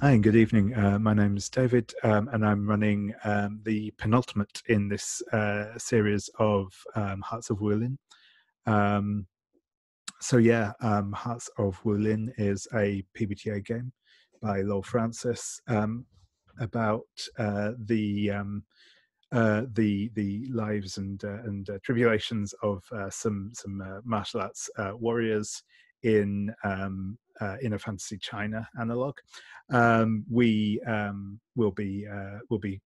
Hi, good evening. My name is David, and I'm running the penultimate in this series of Hearts of Wulin. Hearts of Wulin is a PBTA game by Lowell Francis about the lives and tribulations of some martial arts warriors in a fantasy China analog. We will be playing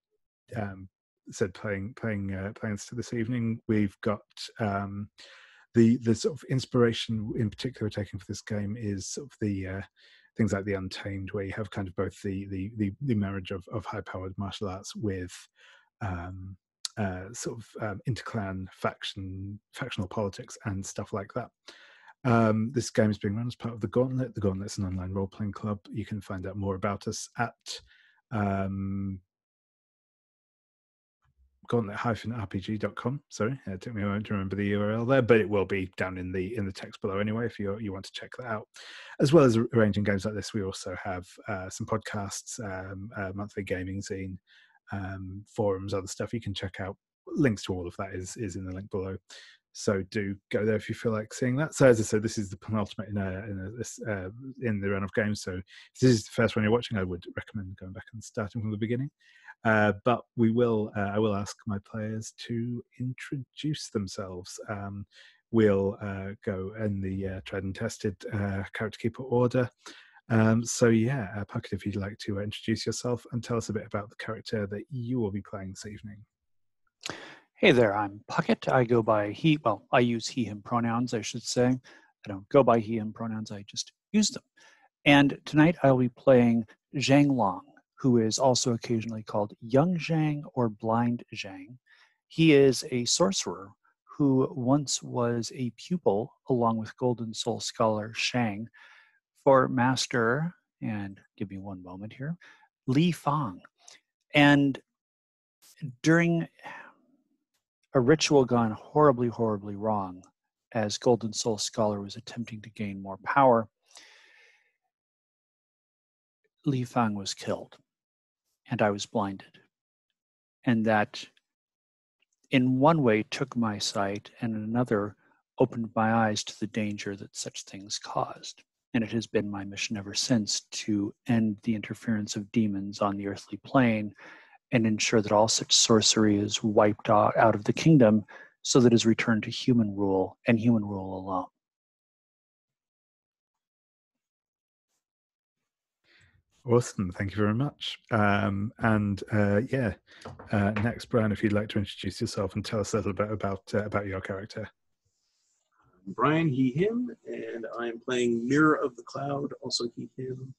this evening. We've got the sort of inspiration in particular we're taking for this game is sort of the things like the Untamed, where you have kind of both the marriage of high-powered martial arts with interclan factional politics and stuff like that. This game is being run as part of the Gauntlet. The Gauntlet's an online role-playing club. You can find out more about us at gauntlet-rpg.com. Sorry, it took me a moment to remember the URL there, but it will be down in the text below anyway if you want to check that out. As well as arranging games like this, we also have some podcasts, monthly gaming zine, forums, other stuff you can check out. Links to all of that is in the link below. So do go there if you feel like seeing that. So as I said, this is the penultimate in the run of games. So if this is the first one you're watching, I would recommend going back and starting from the beginning. But I will ask my players to introduce themselves. We'll go in the tried and tested character keeper order. Puckett, if you'd like to introduce yourself and tell us a bit about the character that you will be playing this evening. Hey there, I'm Puckett. I go by he, well, I use he, him pronouns, I should say. I don't go by he, him pronouns, I just use them. And tonight I'll be playing Zhang Long, who is also occasionally called Young Zhang or Blind Zhang. He is a sorcerer who once was a pupil, along with Golden Soul scholar Shang, for Master, and give me one moment here, Lei Fang. And during a ritual gone horribly, horribly wrong, as Golden Soul scholar was attempting to gain more power, Lei Fang was killed, and I was blinded. And that, in one way, took my sight, and in another, opened my eyes to the danger that such things caused. And it has been my mission ever since to end the interference of demons on the earthly plane and ensure that all such sorcery is wiped out of the kingdom so that it is returned to human rule and human rule alone. Awesome, thank you very much. Next, Brian, if you'd like to introduce yourself and tell us a little bit about your character. Brian, he, him, and I'm playing Mirror of the Cloud, also he, him.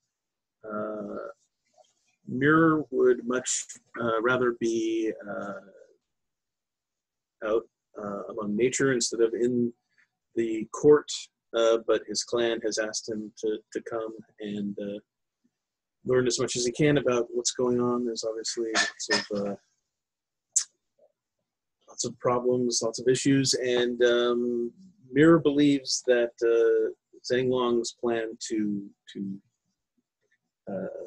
Mirror would much rather be out among nature instead of in the court, but his clan has asked him to come and learn as much as he can about what's going on. There's obviously lots of problems, lots of issues, and Mirror believes that Zhang Long's plan to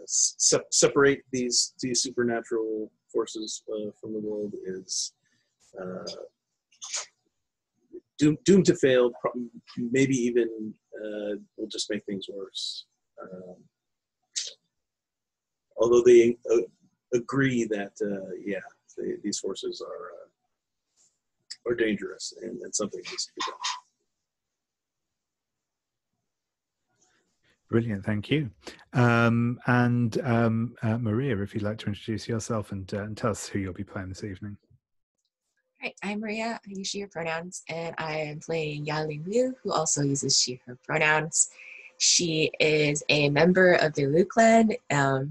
separate these supernatural forces from the world is doomed to fail. Maybe even will just make things worse. Although they agree that these forces are dangerous and something needs to be done. Brilliant, thank you. Maria, if you'd like to introduce yourself and tell us who you'll be playing this evening. Hi, I'm Maria. I use she, her pronouns, and I am playing Yaling Liu, who also uses she, her pronouns. She is a member of the Liu clan.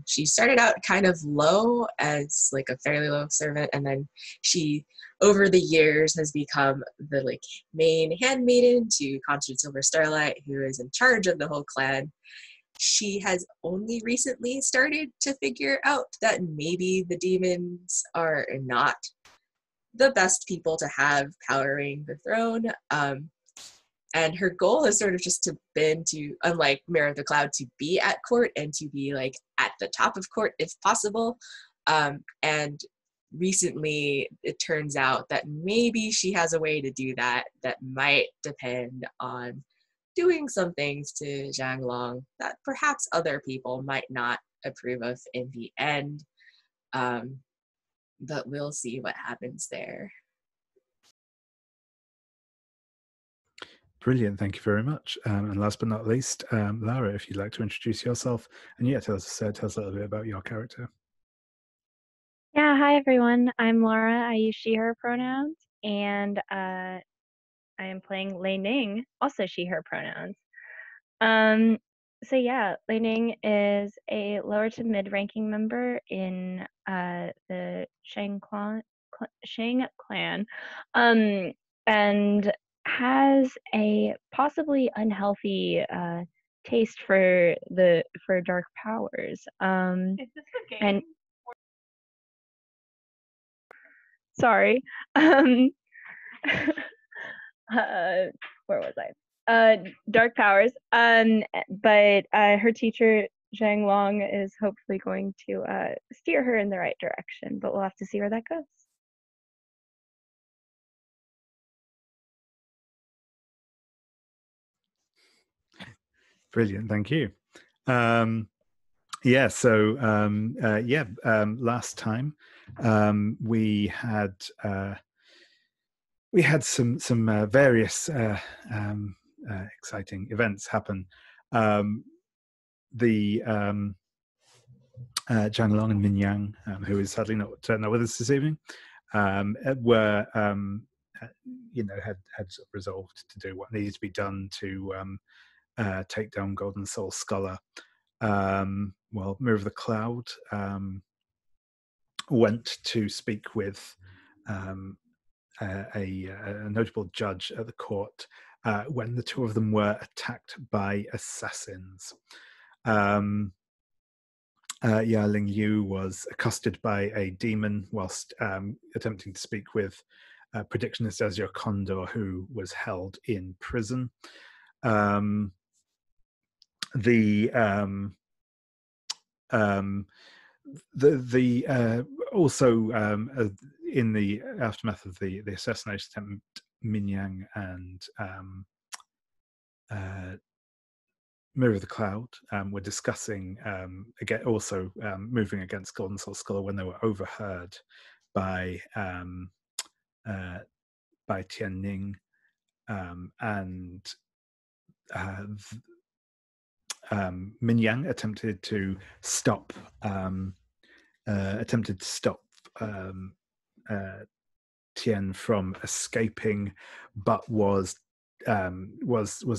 She started out kind of low as like a fairly low servant, and then she, over the years, has become the main handmaiden to Constant Silver Starlight, who is in charge of the whole clan. She has only recently started to figure out that maybe the demons are not the best people to have powering the throne. And her goal has sort of just been to, unlike Mirror of the Cloud, to be at court and to be like at the top of court if possible. And recently it turns out that maybe she has a way to do that might depend on doing some things to Zhang Long that perhaps other people might not approve of in the end. But we'll see what happens there. Brilliant, thank you very much. And last but not least, Lara, if you'd like to introduce yourself, and tell us a little bit about your character. Yeah, hi everyone. I'm Laura. I use she, her pronouns, and I am playing Lei Ning, also she, her pronouns. So yeah, Lei Ning is a lower to mid-ranking member in the Shang clan, and has a possibly unhealthy taste for dark powers. Is this a game? And sorry, where was I? Dark powers. But her teacher Zhang Long is hopefully going to steer her in the right direction. But we'll have to see where that goes. Brilliant, thank you. Last time we had some various exciting events happen. The Zhang Long and Min Yang, who is sadly not with us this evening, were had sort of resolved to do what needed to be done to take down Golden Soul Scholar. Mirror of the Cloud went to speak with a notable judge at the court when the two of them were attacked by assassins. Yaling Liu was accosted by a demon whilst attempting to speak with Predictionist Azure Condor, who was held in prison. In the aftermath of the assassination attempt, Min Yang and Mirror of the Cloud were discussing moving against Golden Soul Scholar when they were overheard by Tian Ning, and Min Yang attempted to stop Tian from escaping, but was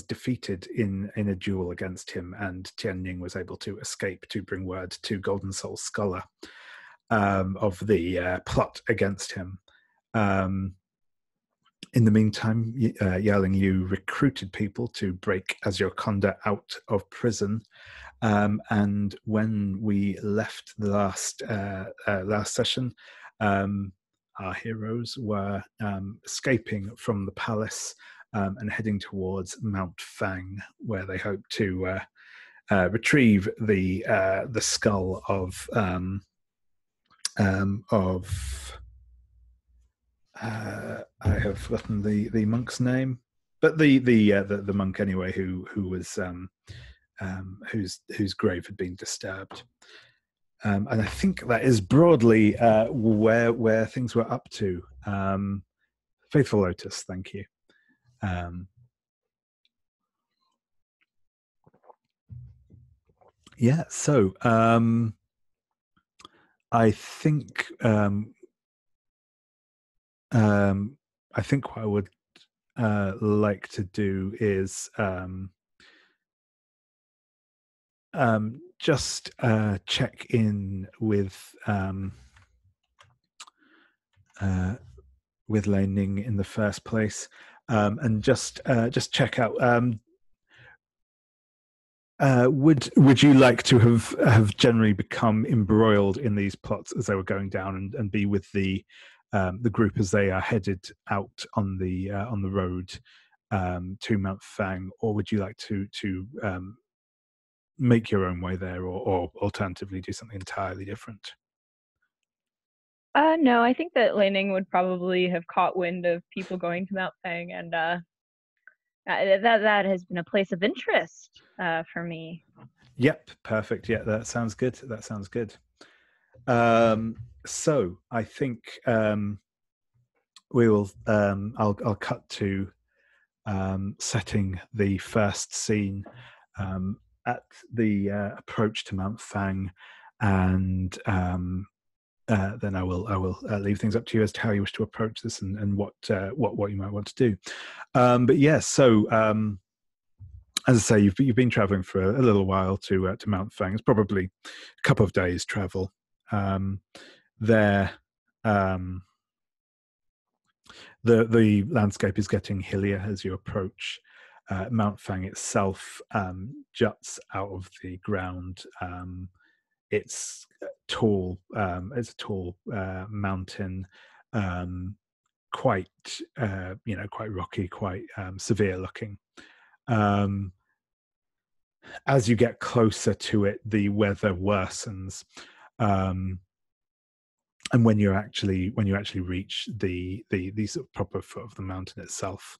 defeated in a duel against him, and Tian Ning was able to escape to bring word to Golden Soul Scholar of the plot against him. In the meantime, Yaling Liu recruited people to break Azure Condor out of prison. And when we left the last session, our heroes were escaping from the palace and heading towards Mount Fang, where they hope to retrieve the skull of I have forgotten the monk's name, but the monk anyway, who was whose grave had been disturbed. And I think that is broadly where things were up to. Faithful Lotus, thank you. So I think what I would like to do is just check in with Lei Ning in the first place, and just check out. Would you like to have generally become embroiled in these plots as they were going down, and be with the group as they are headed out on the road to Mount Fang, or would you like to make your own way there, or alternatively do something entirely different? No, I think that Lei Ning would probably have caught wind of people going to Mount Fang, and that has been a place of interest for me. Yep, perfect. Yeah, that sounds good. That sounds good. So I think we will. I'll cut to setting the first scene at the approach to Mount Fang, and then I will leave things up to you as to how you wish to approach this and what you might want to do. But yes, so as I say, you've been traveling for a little while to Mount Fang. It's probably a couple of days travel. The landscape is getting hillier as you approach. Mount Fang itself juts out of the ground. It's tall. It's a tall mountain, quite quite rocky, quite severe looking. As you get closer to it, the weather worsens, and when you actually reach the sort of proper foot of the mountain itself,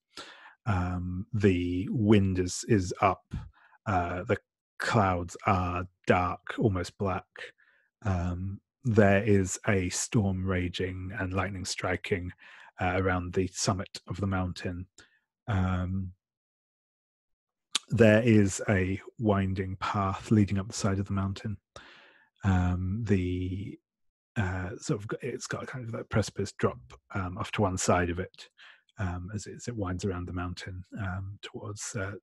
the wind is up. The clouds are dark, almost black. There is a storm raging and lightning striking around the summit of the mountain. There is a winding path leading up the side of the mountain. It's got a kind of that precipice drop off to one side of it as it winds around the mountain towards the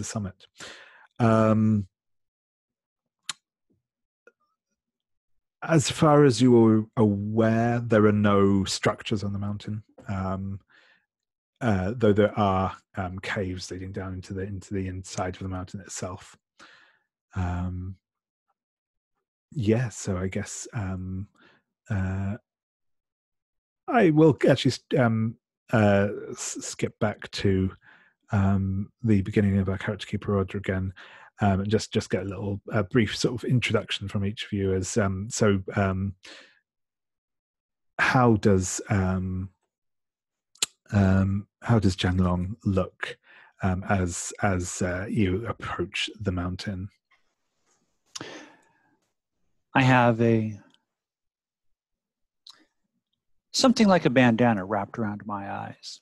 summit. As far as you are aware, there are no structures on the mountain, though there are caves leading down into the inside of the mountain itself. So I guess I will actually skip back to the beginning of our character keeper order again, and just get a little brief sort of introduction from each of you. As how does Zhang Long look as you approach the mountain? I have something like a bandana wrapped around my eyes.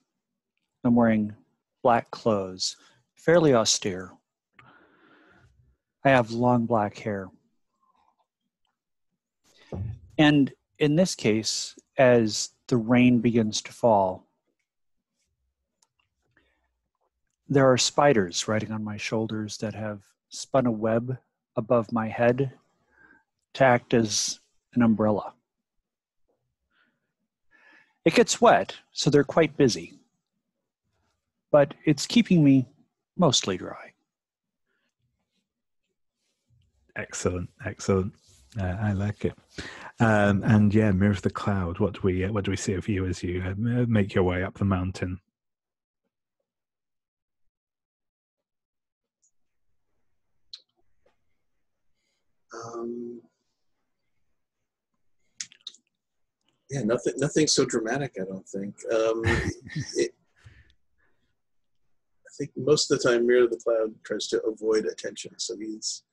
I'm wearing black clothes, fairly austere. I have long black hair. And in this case, as the rain begins to fall, there are spiders riding on my shoulders that have spun a web above my head to act as an umbrella. It gets wet, so they're quite busy, but it's keeping me mostly dry. Excellent. I like it. And yeah, Mirror of the Cloud. What do we see of you as you make your way up the mountain? Nothing so dramatic, I don't think. I think most of the time, Mirror of the Cloud tries to avoid attention, so he's,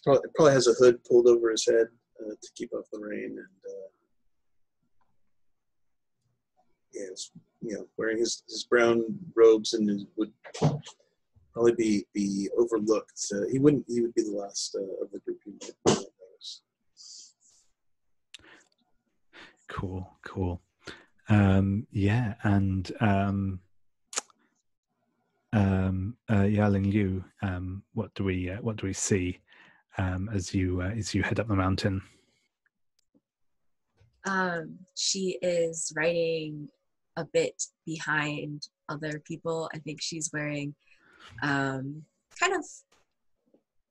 probably has a hood pulled over his head to keep off the rain, and wearing his brown robes and would probably be overlooked. He would be the last of the group who might notice. Cool. Yaling Liu, what do we see as you head up the mountain? She is riding a bit behind other people. I think she's wearing kind of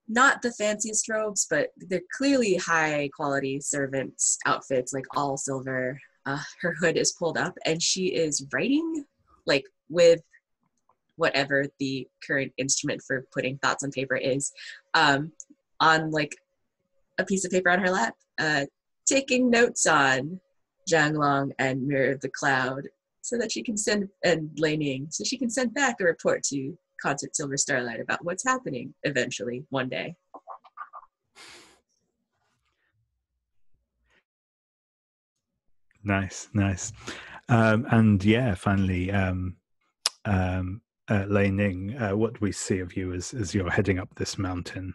not the fanciest robes, but they're clearly high quality servants outfits, like all silver. Her hood is pulled up and she is writing like with whatever the current instrument for putting thoughts on paper is, on like a piece of paper on her lap, taking notes on Zhang Long and Mirror of the Cloud, so that she can send, and Lei Ning, so she can send back a report to Concert Silver Starlight about what's happening eventually one day. Nice. And yeah, finally, Lei Ning, what do we see of you as you're heading up this mountain?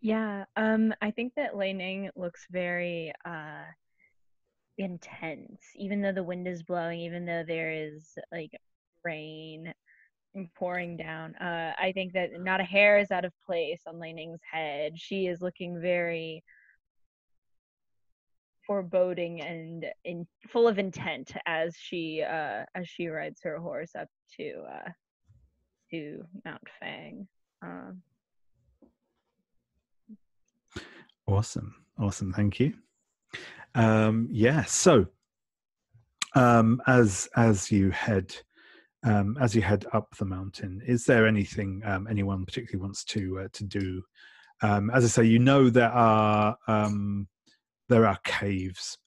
Yeah, I think that Lei Ning looks very intense, even though the wind is blowing, even though there is like rain pouring down. I think that not a hair is out of place on Lei Ning's head. She is looking very foreboding and full of intent as she rides her horse up to Mount Fang. Awesome, thank you. Yeah, so as you head up the mountain, is there anything anyone particularly wants to do? As I say, you know there are caves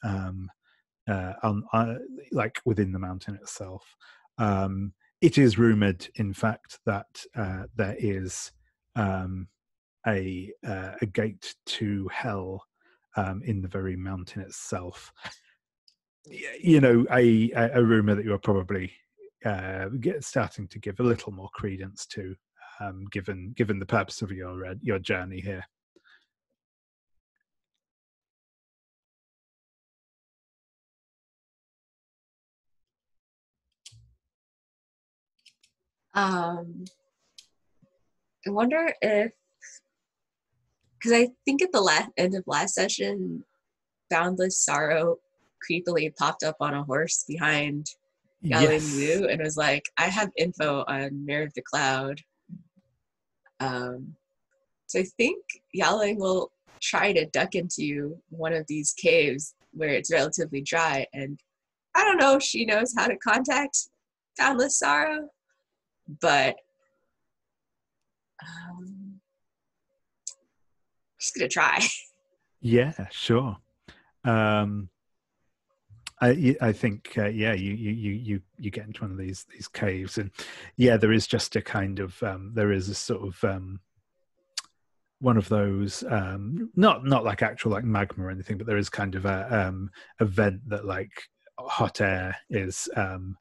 like within the mountain itself. It is rumored, in fact, that there is a gate to hell in the very mountain itself. You know, a rumor that you're probably starting to give a little more credence to, given the purpose of your journey here. I wonder if, because I think at the end of last session, Boundless Sorrow creepily popped up on a horse behind Yaling Liu and was like, I have info on Mirror of the Cloud. So I think Yaling will try to duck into one of these caves where it's relatively dry, and I don't know if she knows how to contact Boundless Sorrow, but just gonna try. Yeah, sure. I think you get into one of these caves, and yeah, there is just a kind of there is a sort of one of those not like actual like magma or anything, but there is kind of a vent that like hot air is sort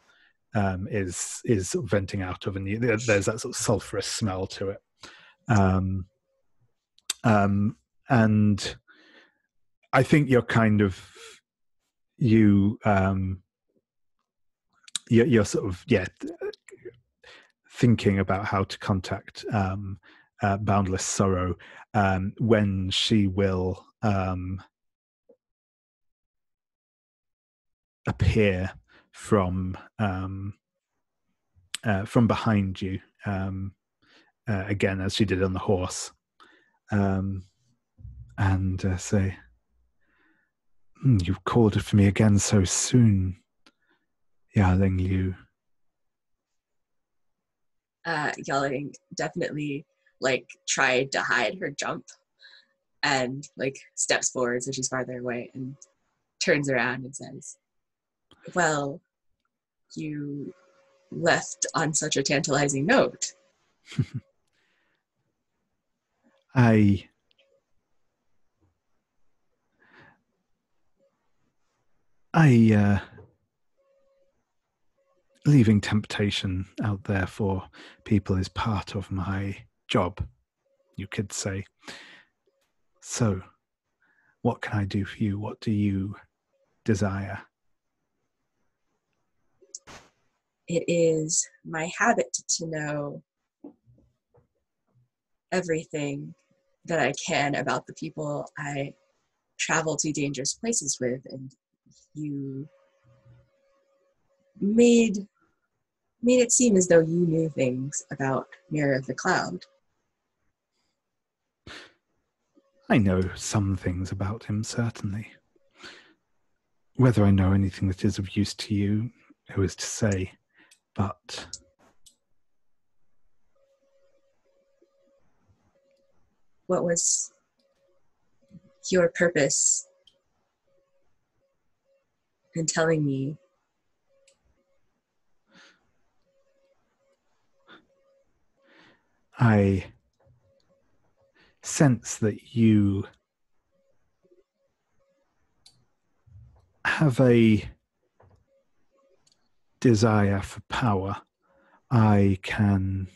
of venting out of, and there's that sort of sulfurous smell to it. And I think you're kind of you're sort of thinking about how to contact Boundless Sorrow when she will appear from behind you again, as she did on the horse, and say, "You've called for me again so soon, Yaling Liu." Yaling definitely like tried to hide her jump and like steps forward so she's farther away and turns around and says, well, you left on such a tantalizing note. Leaving temptation out there for people is part of my job, you could say. So, what can I do for you? What do you desire? It is my habit to know everything that I can about the people I travel to dangerous places with, and you made it seem as though you knew things about Mirror of the Cloud. I know some things about him, certainly. Whether I know anything that is of use to you, who is to say, but what was your purpose in telling me? I sense that you have a desire for power. I can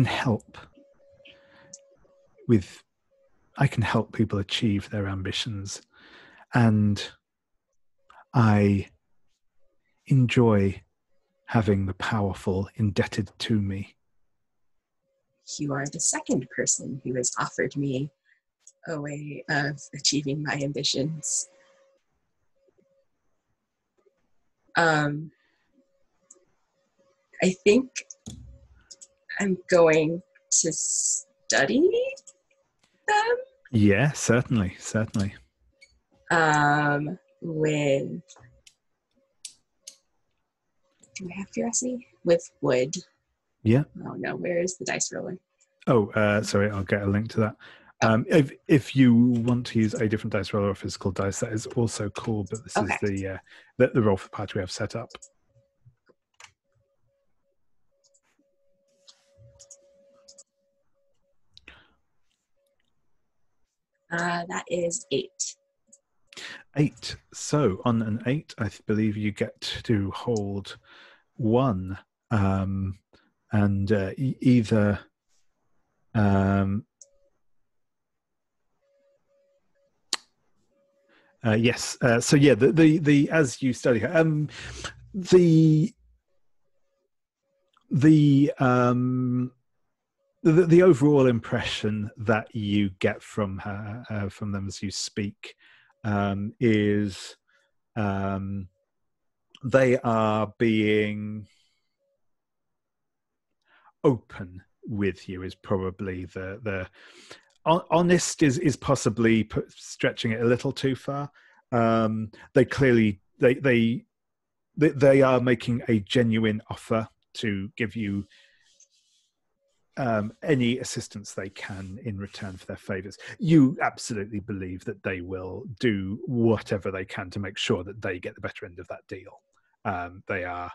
help people achieve their ambitions, and I enjoy having the powerful indebted to me. You are the second person who has offered me a way of achieving my ambitions. I think I'm going to study them. Yeah, certainly. With, do I have curiosity? With wood. Yeah. Oh no, where is the dice roller? Oh, sorry, I'll get a link to that. If you want to use a different dice roller or physical dice, that is also cool, but this is the roll for the party we have set up. That is 8. 8. So on an 8, I believe you get to hold 1, and either yes. So yeah, the as you study her, the overall impression that you get from her, from them as you speak, is they are being open with you. Is probably the honest is possibly stretching it a little too far. They clearly they are making a genuine offer to give you any assistance they can in return for their favors. You absolutely believe that they will do whatever they can to make sure that they get the better end of that deal. They are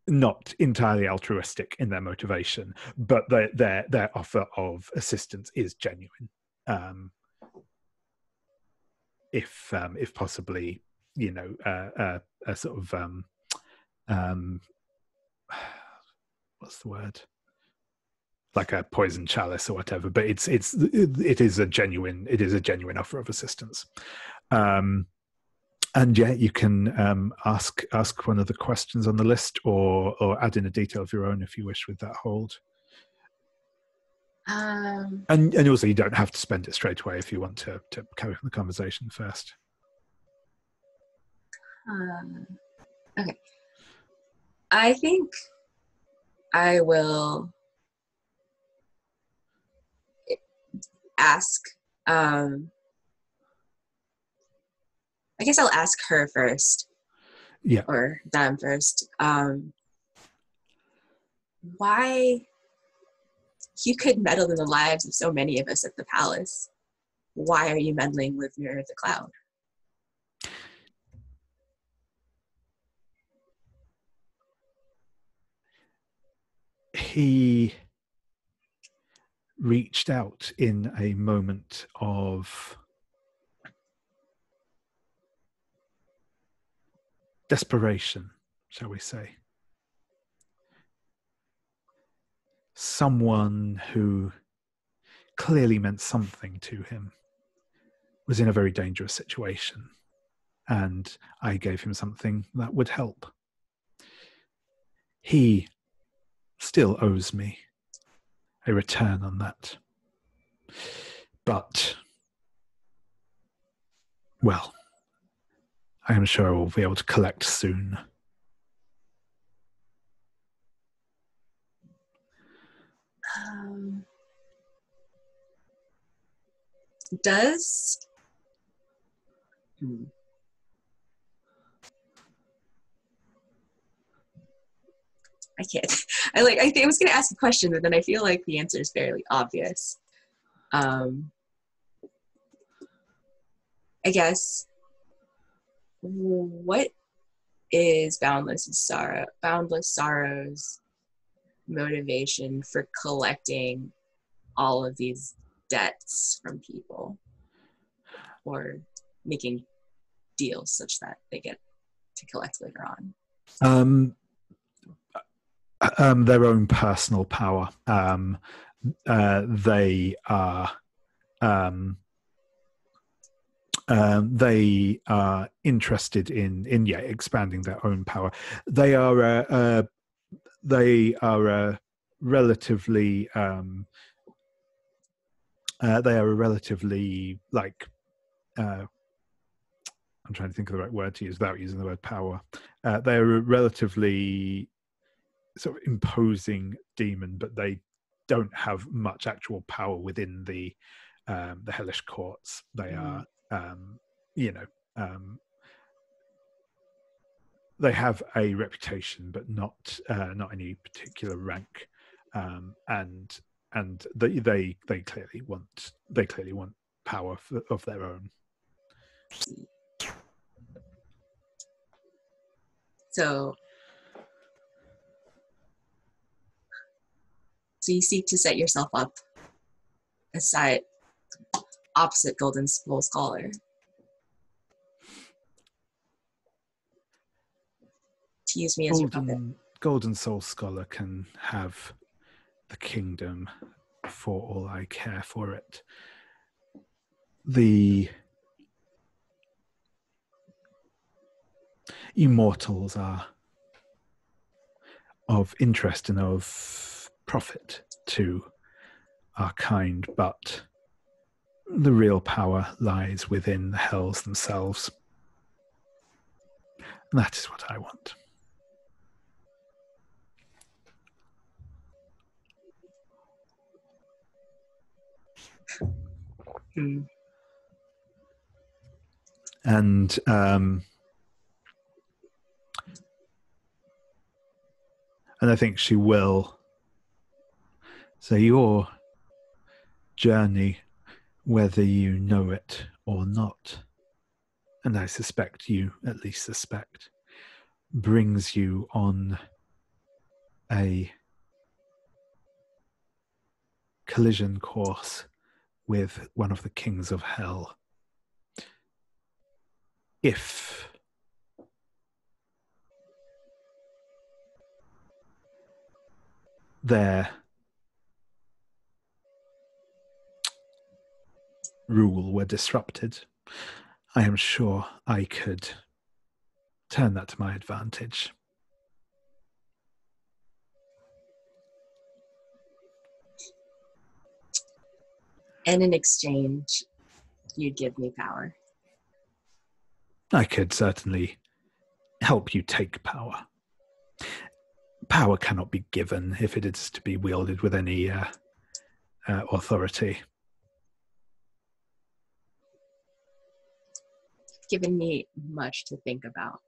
not entirely altruistic in their motivation, but their offer of assistance is genuine. If possibly, a sort of what's the word? Like a poison chalice or whatever, but it is a genuine offer of assistance. And yeah, you can ask one of the questions on the list, or add in a detail of your own if you wish with that hold. And also, you don't have to spend it straight away if you want to carry on the conversation first. Okay. I think I will ask. I guess I'll ask her first. Yeah. Or them first. Why you could meddle in the lives of so many of us at the palace? Why are you meddling with Mirror of the Cloud? He reached out in a moment of desperation, shall we say. Someone who clearly meant something to him was in a very dangerous situation, and I gave him something that would help. He still owes me a return on that. But, well, I am sure I will be able to collect soon. Hmm. I can't. I think I was going to ask a question, but then I feel like the answer is fairly obvious. I guess, what is Boundless Sorrow's motivation for collecting all of these debts from people, or making deals such that they get to collect later on? Their own personal power. They are interested in expanding their own power. They are a relatively like I'm trying to think of the right word to use without using the word power. They are a relatively sort of imposing demon, but they don't have much actual power within the hellish courts. They are, they have a reputation, but not any particular rank, and they clearly want power of their own. So you seek to set yourself up aside opposite Golden Soul Scholar. To use me as your puppet. Golden Soul Scholar can have the kingdom for all I care for it. The Immortals are of interest and of profit to our kind, but the real power lies within the hells themselves. And that is what I want. And I think she will. So your journey, whether you know it or not, and I suspect you at least suspect, brings you on a collision course with one of the kings of hell. If their rule were disrupted, I am sure I could turn that to my advantage. And in exchange, you'd give me power. I could certainly help you take power. Power cannot be given if it is to be wielded with any authority. Given me much to think about.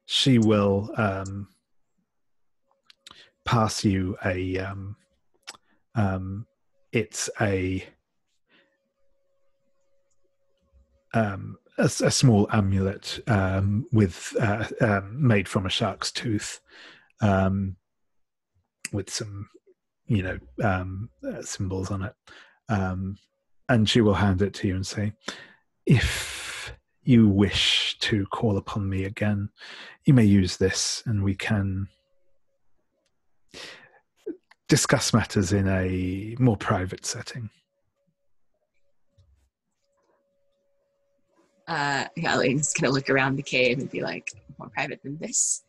She will pass you a it's a small amulet with made from a shark's tooth, with some symbols on it, and she will hand it to you and say, if you wish to call upon me again, you may use this and we can discuss matters in a more private setting. Yaling's gonna look around the cave and be like, more private than this.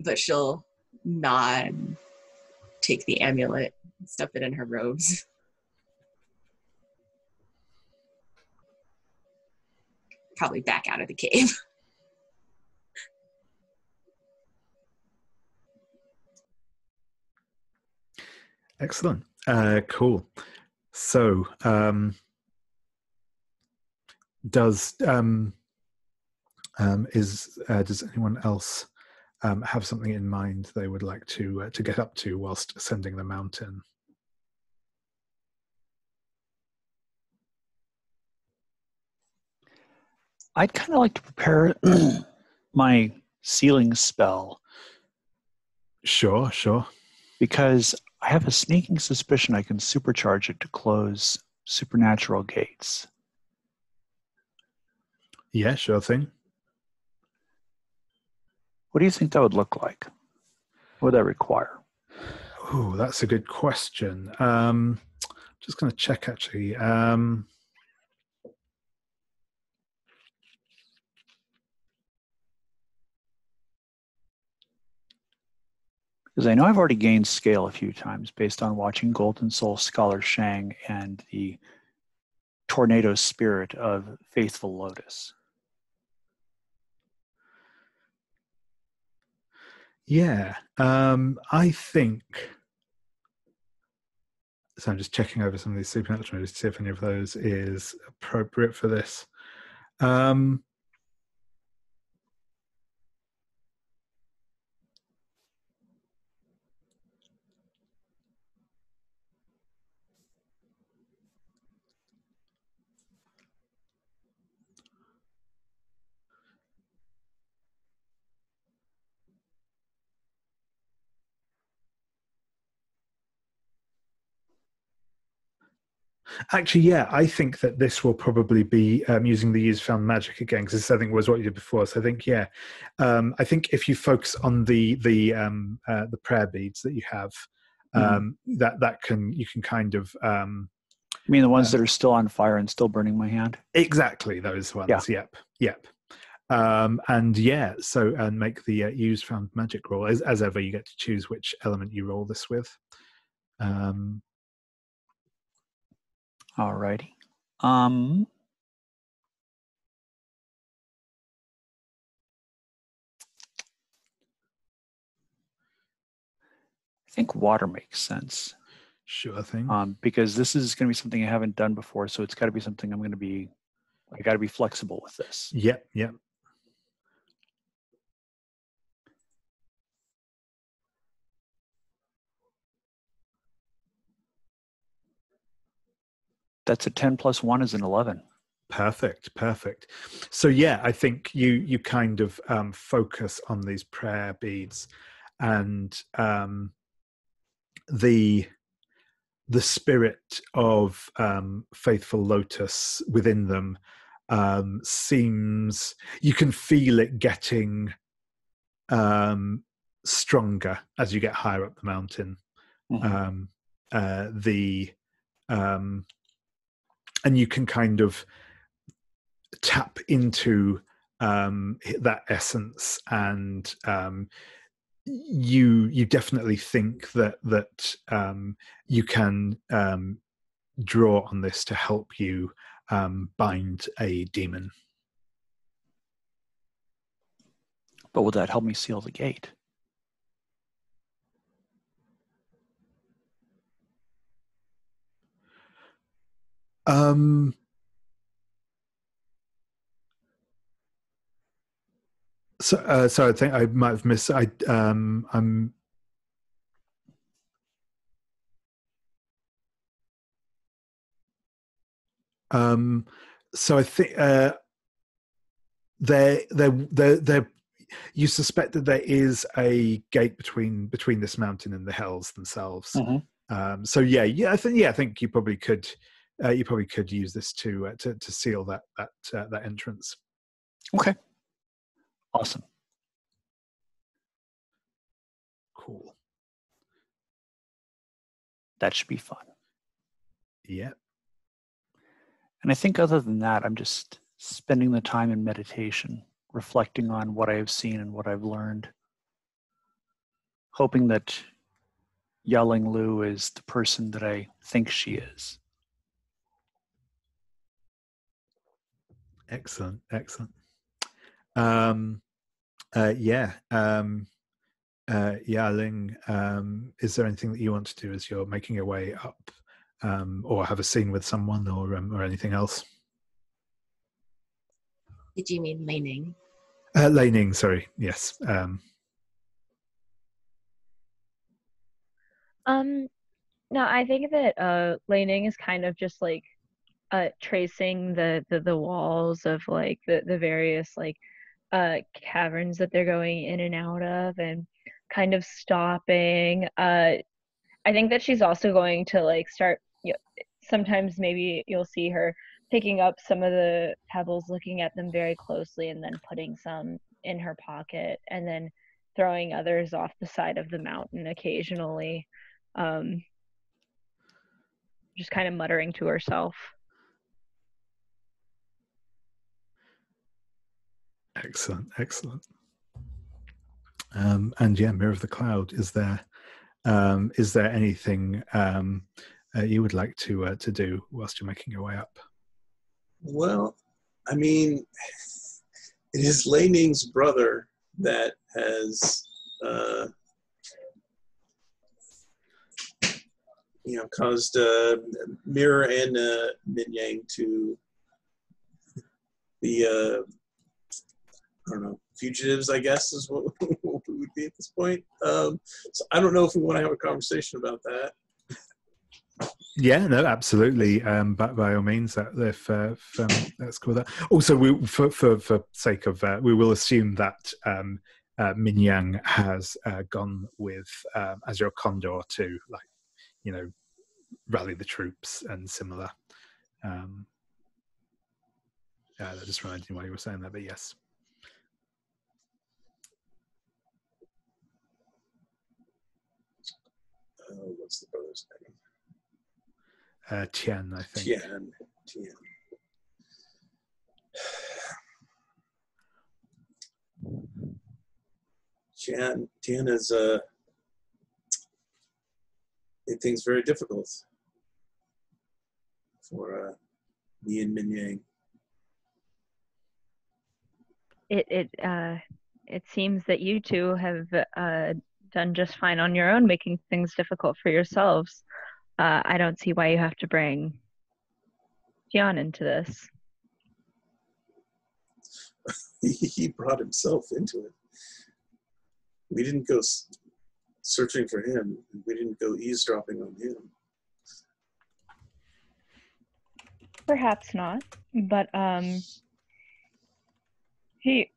But she'll nod, take the amulet, stuff it in her robes. probably back out of the cave. Excellent. Cool. So, does anyone else have something in mind they would like to get up to whilst ascending the mountain? I'd kind of like to prepare my sealing spell. Sure. Because I have a sneaking suspicion I can supercharge it to close supernatural gates. Yeah, sure thing. What do you think that would look like? What would that require? Oh, that's a good question. Just going to check actually. Because I know I've already gained scale a few times based on watching Golden Soul Scholar Shang and the tornado spirit of Faithful Lotus. Yeah, I think. So I'm just checking over some of these supernatural moves to see if any of those is appropriate for this. Actually, yeah, I think that this will probably be using the use found magic again, because this I think was what you did before. So I think, yeah, I think if you focus on the prayer beads that you have, that you can kind of. You mean the ones that are still on fire and still burning my hand? Exactly those ones. Yeah. Yep. And yeah, so and make the use found magic roll as ever. You get to choose which element you roll this with. Alrighty. I think water makes sense. Sure thing. Because this is going to be something I haven't done before, so it's got to be something I got to be flexible with this. Yep. That's a 10 plus 1 is an 11. Perfect. So yeah, I think you kind of focus on these prayer beads, and the spirit of Faithful Lotus within them seems, you can feel it getting stronger as you get higher up the mountain. And you can kind of tap into that essence, and you definitely think that you can draw on this to help you bind a demon. But will that help me seal the gate? So I think I might have missed. I'm. So I think there. You suspect that there is a gate between this mountain and the hells themselves. So yeah. I think you probably could. You probably could use this to seal that entrance. Okay. Awesome. Cool. That should be fun. Yeah. And I think other than that, I'm just spending the time in meditation, reflecting on what I have seen and what I've learned, hoping that Yaling Liu is the person that I think she is. Excellent. Yaling, is there anything that you want to do as you're making your way up, or have a scene with someone, or anything else? Did you mean Lei Ning? Lei Ning, sorry. Yes. No, I think that Lei Ning is kind of just like tracing the walls of like the various like caverns that they're going in and out of, and kind of stopping. I think that she's also going to like start, sometimes maybe you'll see her picking up some of the pebbles, looking at them very closely, and then putting some in her pocket, and then throwing others off the side of the mountain occasionally. Just kind of muttering to herself. Excellent. And yeah, Mirror of the Cloud, is there anything you would like to do whilst you're making your way up? Well, I mean, it is Lei Ning's brother that has, caused Mirror and Min Yang to be, I don't know, fugitives, I guess, is what we would be at this point. So I don't know if we want to have a conversation about that. Yeah, no, absolutely. But by all means, that's cool. That also, we for sake of we will assume that Min Yang has gone with Azure Condor to rally the troops and similar. That just reminded me why you were saying that, but yes. What's the brother's name? Tian, I think. Tian has made things very difficult for me and Min Yang. It seems that you two have done just fine on your own, making things difficult for yourselves. I don't see why you have to bring Tian into this. He brought himself into it. We didn't go searching for him. We didn't go eavesdropping on him. Perhaps not, but he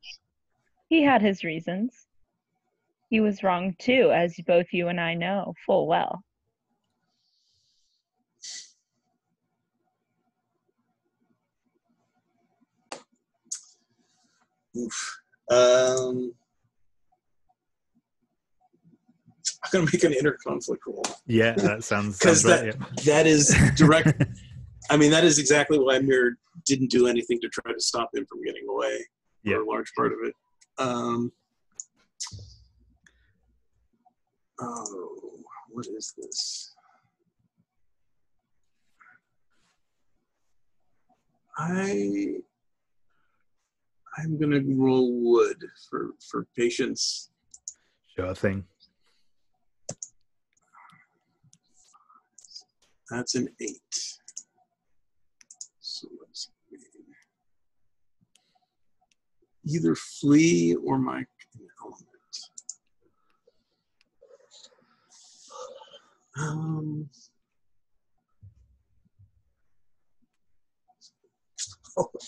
had his reasons. He was wrong too, as both you and I know full well. Oof. I'm going to make an inner conflict roll. Yeah, that sounds right. That is direct. I mean, that is exactly why Mirror didn't do anything to try to stop him from getting away. Yeah. For a large part of it. What is this? I'm gonna roll wood for patience. Sure thing. That's an 8. So let's either flee or my element.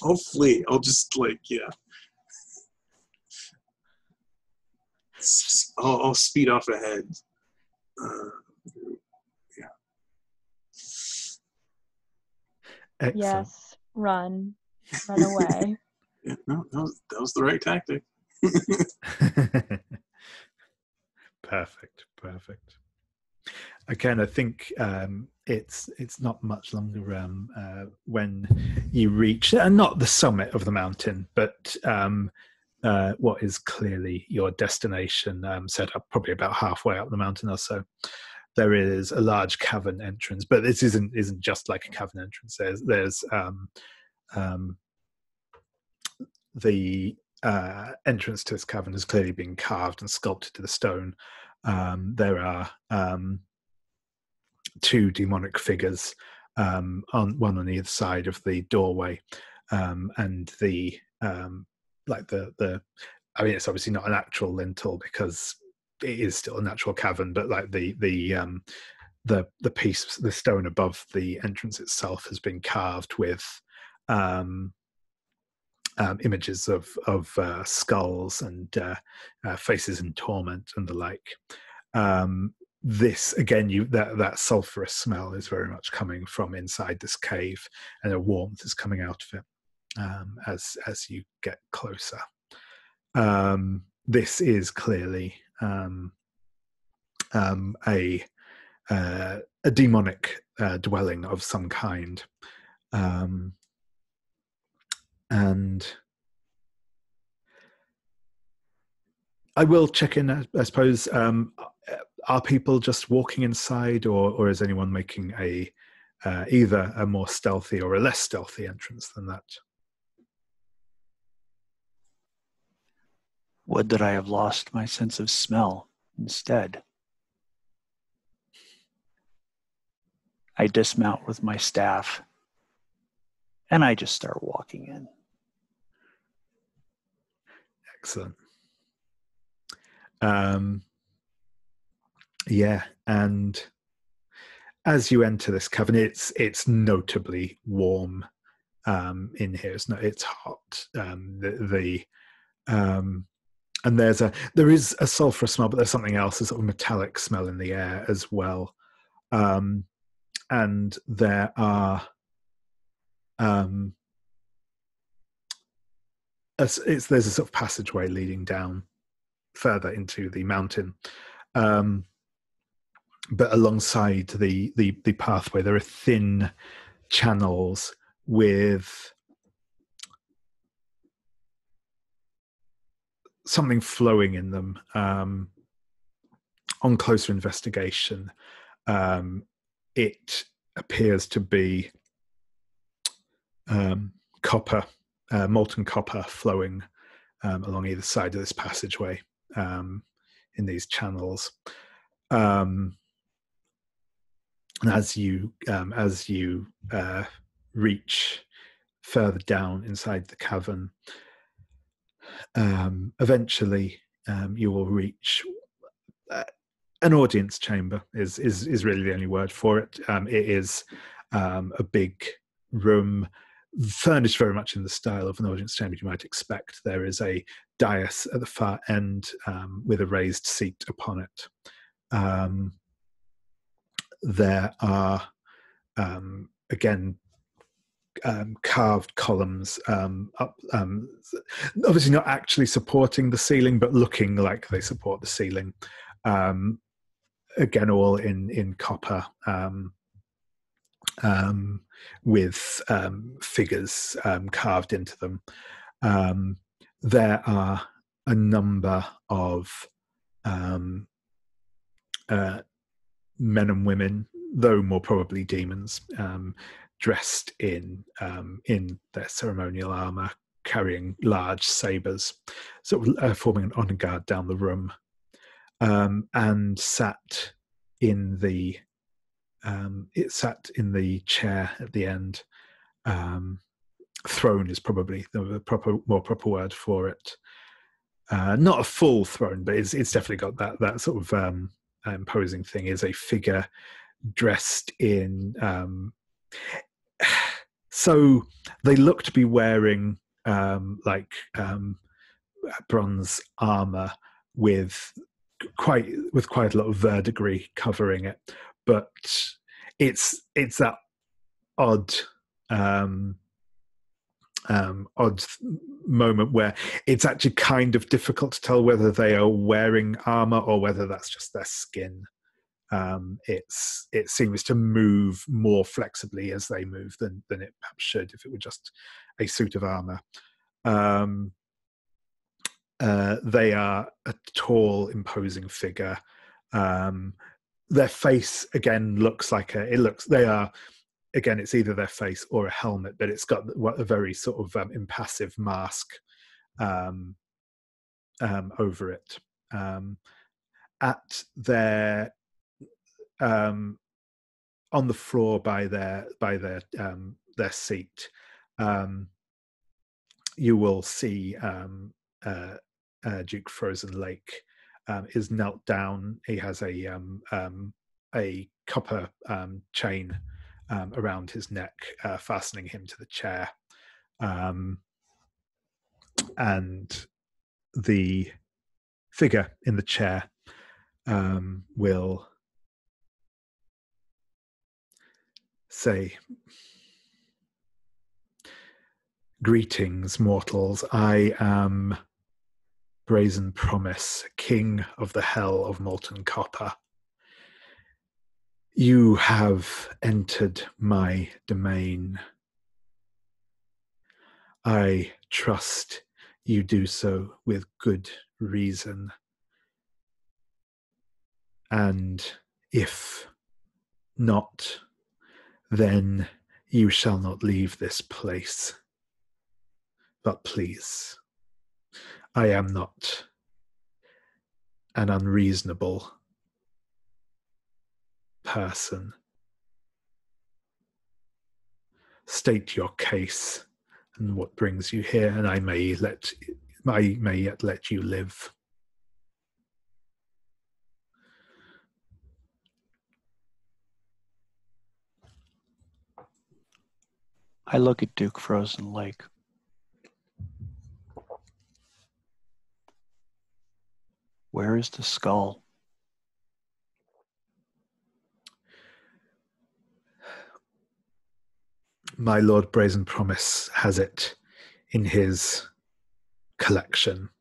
I'll flee. I'll just I'll speed off ahead. Excellent. Yes, run away. Yeah, no, that was the right tactic. Perfect. Again, I think it's not much longer when you reach, and not the summit of the mountain, but what is clearly your destination, set up probably about halfway up the mountain or so. There is a large cavern entrance, but this isn't just like a cavern entrance. There's the entrance to this cavern has clearly been carved and sculpted to the stone. There are two demonic figures, one on either side of the doorway, and the I mean, it's obviously not an actual lintel because it is still a natural cavern, but like the piece, the stone above the entrance itself has been carved with images of skulls and faces in torment and the like. This again, that sulphurous smell is very much coming from inside this cave, and a warmth is coming out of it as you get closer. This is clearly a demonic dwelling of some kind, and I will check in, I suppose. Are people just walking inside, or is anyone making either a more stealthy or a less stealthy entrance than that? Would that I have lost my sense of smell instead. I dismount with my staff, and I just start walking in. Excellent. Yeah, and as you enter this cavern, it's notably warm in here. It's hot. And there is a sulphur smell, but there's something else, a sort of metallic smell in the air as well. And there are there's a sort of passageway leading down further into the mountain. But alongside the pathway, there are thin channels with something flowing in them. On closer investigation, it appears to be copper, molten copper flowing along either side of this passageway in these channels. And as you reach further down inside the cavern, eventually you will reach an audience chamber. Is really the only word for it. It is a big room, furnished very much in the style of an audience chamber you might expect. There is a dais at the far end with a raised seat upon it. There are again carved columns up, obviously not actually supporting the ceiling, but looking like they support the ceiling. Again, all in copper, with figures carved into them. There are a number of men and women, though more probably demons, dressed in their ceremonial armor, carrying large sabers, sort of forming an honor guard down the room, and sat in the chair at the end. Throne is probably the more proper word for it. Not a full throne, but it's definitely got that sort of imposing thing. Is a figure dressed in so they look to be wearing bronze armor with quite a lot of verdigris covering it, but it's that odd moment where it's actually kind of difficult to tell whether they are wearing armor or whether that's just their skin. It seems to move more flexibly as they move than it perhaps should if it were just a suit of armor. They are a tall, imposing figure. Their face again looks like it's either their face or a helmet, but it's got a very sort of impassive mask over it. At their on the floor by their seat, you will see Duke Frozen Lake is knelt down. He has a copper chain around his neck, fastening him to the chair, and the figure in the chair will say, "Greetings, mortals. I am Brazen Promise, king of the hell of molten copper. You have entered my domain. I trust you do so with good reason. And if not, then you shall not leave this place. But please, I am not an unreasonable person. State your case and what brings you here, and I may yet let you live." I look at Duke Frozen Lake. Where is the skull? My Lord Brazen Promise has it in his collection.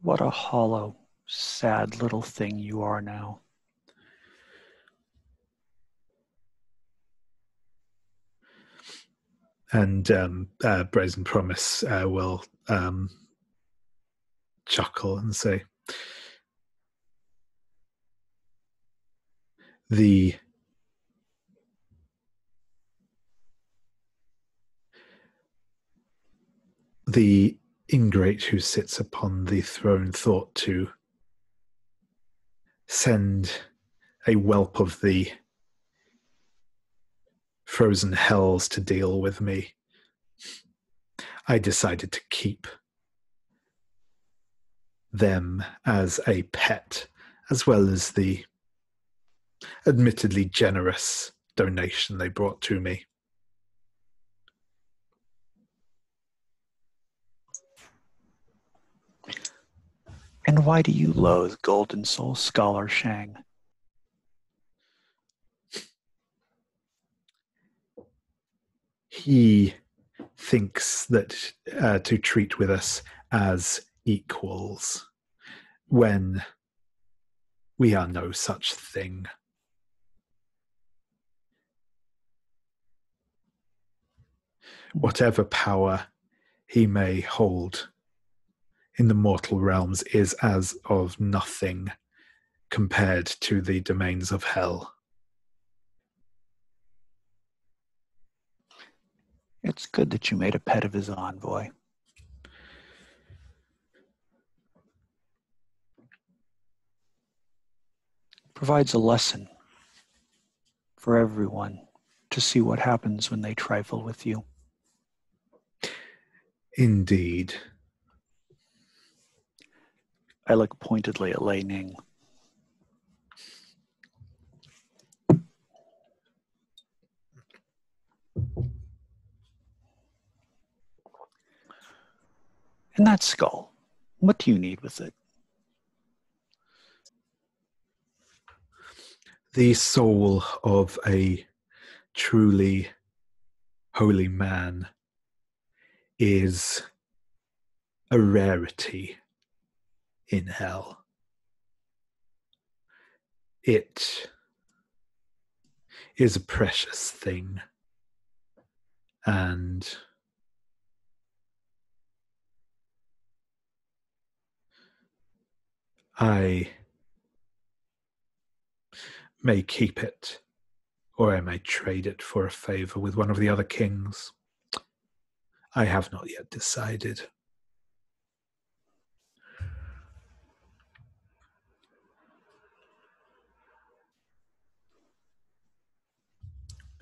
What a hollow, sad little thing you are now. And Brazen Promise will chuckle and say, The ingrate who sits upon the throne thought to send a whelp of the frozen hells to deal with me. I decided to keep them as a pet, as well as the admittedly generous donation they brought to me. And why do you loathe Golden Soul Scholar Shang? He thinks that to treat with us as equals, when we are no such thing. Whatever power he may hold in the mortal realms is as of nothing compared to the domains of hell. It's good that you made a pet of his envoy. Provides a lesson for everyone to see what happens when they trifle with you. Indeed. I look pointedly at Lei Ning. And that skull, what do you need with it? The soul of a truly holy man is a rarity in hell. It is a precious thing, and I may keep it or I may trade it for a favor with one of the other kings. I have not yet decided.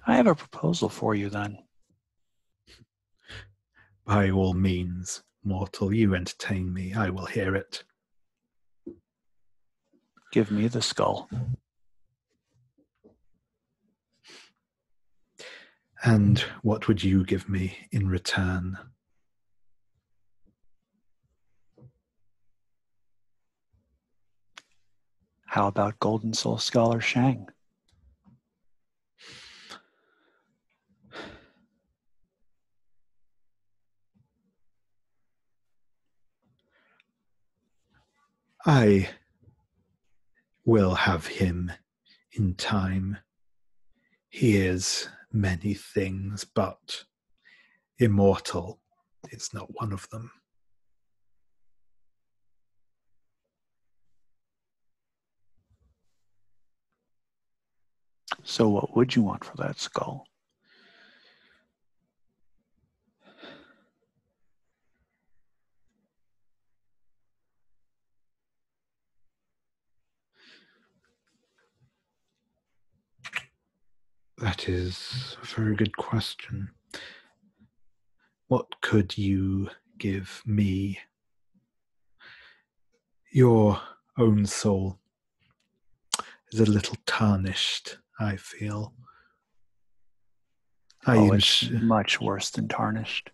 I have a proposal for you then. By all means, mortal, you entertain me. I will hear it. Give me the skull. And what would you give me in return? How about Golden Soul Scholar Shang? I will have him in time. He is many things, but immortal is not one of them. So what would you want for that skull? That is a very good question. What could you give me? Your own soul is a little tarnished, I feel. It's much worse than tarnished.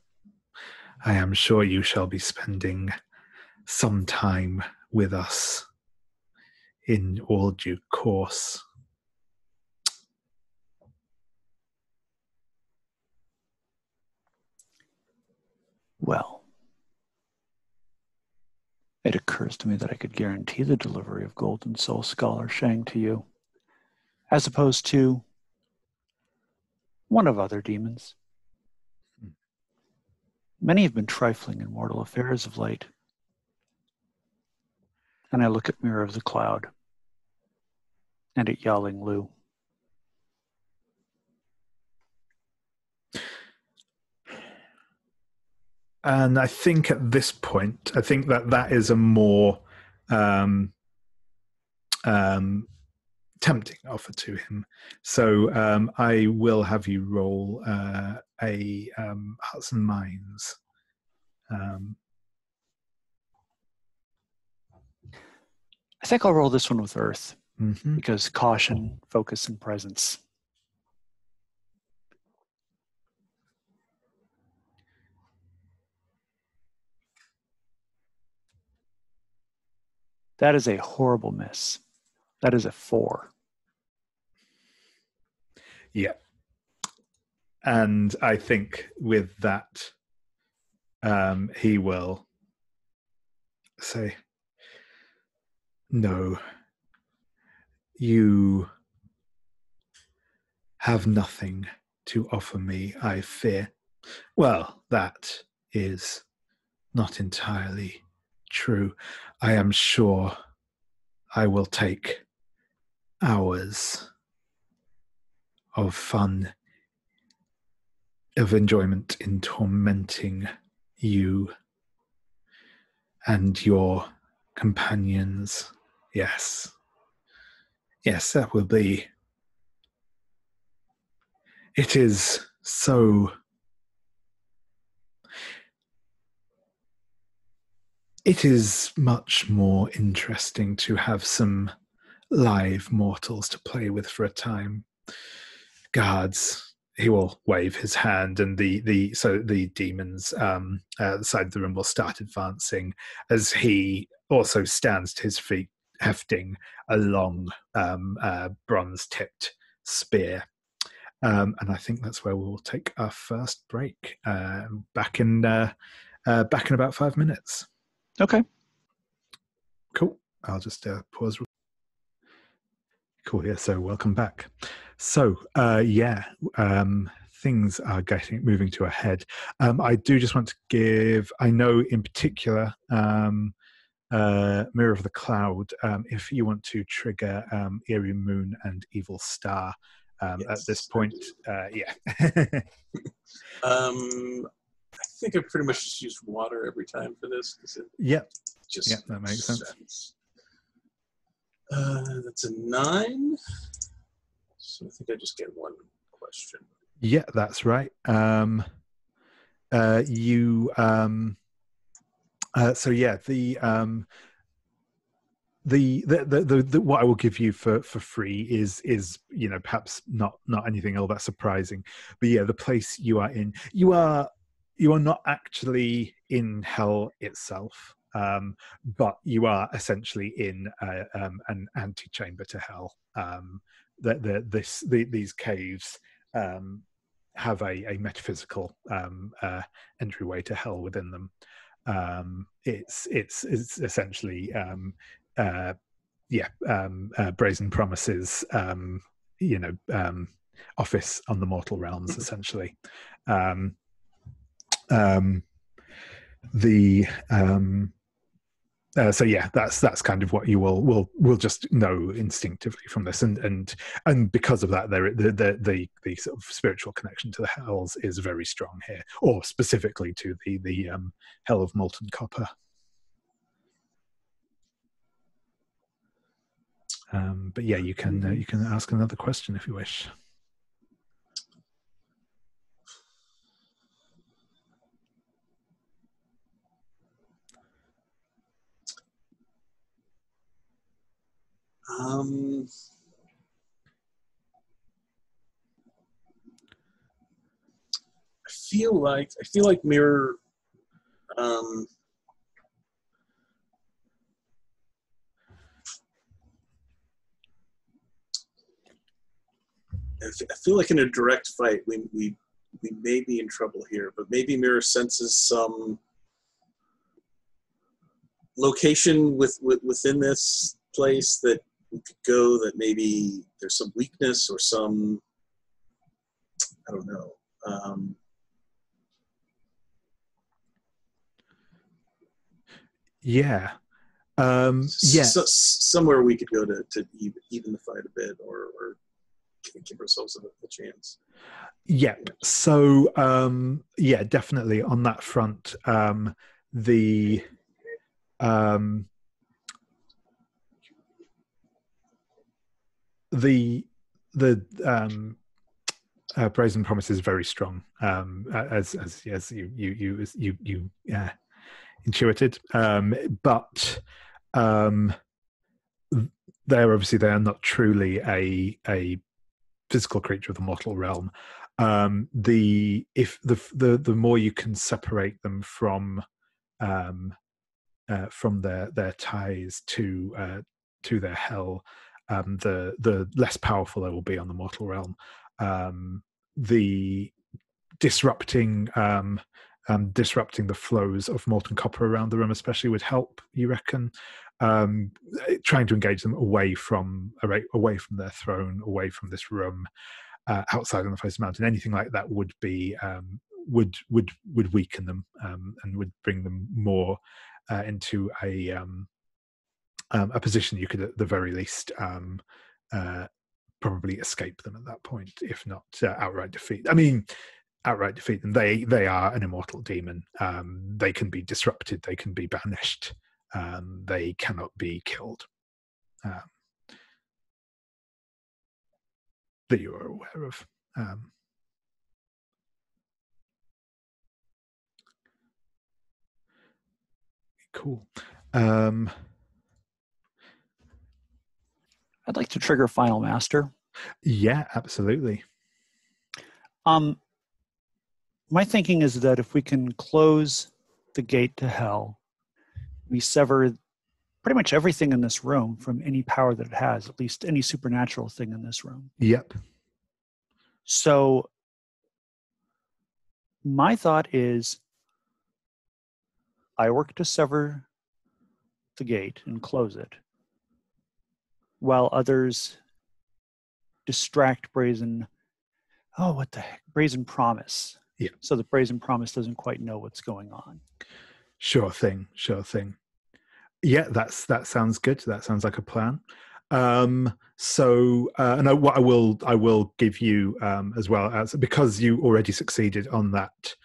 I am sure you shall be spending some time with us in all due course. Well, it occurs to me that I could guarantee the delivery of Golden Soul Scholar Shang to you, as opposed to one of other demons. Many have been trifling in mortal affairs of late. And I look at Mirror of the Cloud and at Yaling Liu. And I think at this point, I think that is a more tempting offer to him. So I will have you roll a Hearts and Minds. I think I'll roll this one with Earth, Mm-hmm. because caution, focus, and presence. That is a horrible miss. That is a 4. Yeah. And I think with that, he will say, no, you have nothing to offer me, I fear. Well, that is not entirely true. I am sure I will take hours of fun, of enjoyment in tormenting you and your companions. Yes. Yes, that will be. It is so. It is much more interesting to have some live mortals to play with for a time. Guards, he will wave his hand, and the demons at the side of the room will start advancing as he also stands to his feet, hefting a long bronze-tipped spear. And I think that's where we will take our first break. Back in about 5 minutes. Okay. Cool. I'll just pause. Cool. Yeah. So welcome back. So things are moving to a head. I do just want to give. I know in particular, Mirror of the Cloud. If you want to trigger Eerie Moon and Evil Star, at this point. Yeah. I think I pretty much just use water every time for this. That makes sense. That's a 9. So I think I just get one question. Yeah, that's right. The what I will give you for free is perhaps not anything all that surprising, but yeah, the place you are in, you are not actually in hell itself, but you are essentially in an antechamber to hell. These caves have a metaphysical entryway to hell within them. It's essentially brazen promises, office on the mortal realms, essentially. So yeah, that's kind of what you will just know instinctively from this, and because of that, the sort of spiritual connection to the hells is very strong here, or specifically to the hell of molten copper. But yeah, you can ask another question if you wish. I feel like Mirror. I feel like in a direct fight, we may be in trouble here, but maybe Mirror senses some location within this place that we could go, that maybe there's some weakness or some, I don't know. Somewhere we could go to even the fight a bit, or give ourselves a chance. Yeah. So definitely on that front, the brazen promise is very strong, as you intuited, but they are not truly a physical creature of the mortal realm. The more you can separate them from their ties to their hell, the less powerful they will be on the mortal realm. The disrupting the flows of molten copper around the room especially would help, you reckon? Trying to engage them away from their throne, away from this room, outside on the face of the mountain, anything like that would be would weaken them, and would bring them more into a position you could at the very least probably escape them at that point, if not outright defeat. I mean, outright defeat them. They are an immortal demon. They can be disrupted. They can be banished. They cannot be killed. That you are aware of. Cool. I'd like to trigger Final Master. Yeah, absolutely. My thinking is that if we can close the gate to hell, we sever pretty much everything in this room from any power that it has, at least any supernatural thing in this room. Yep. So my thought is I work to sever the gate and close it, while others distract Brazen Promise. Yeah. So the Brazen Promise doesn't quite know what's going on. Sure thing. Yeah, that sounds good. That sounds like a plan. What I will give you as well, as because you already succeeded on that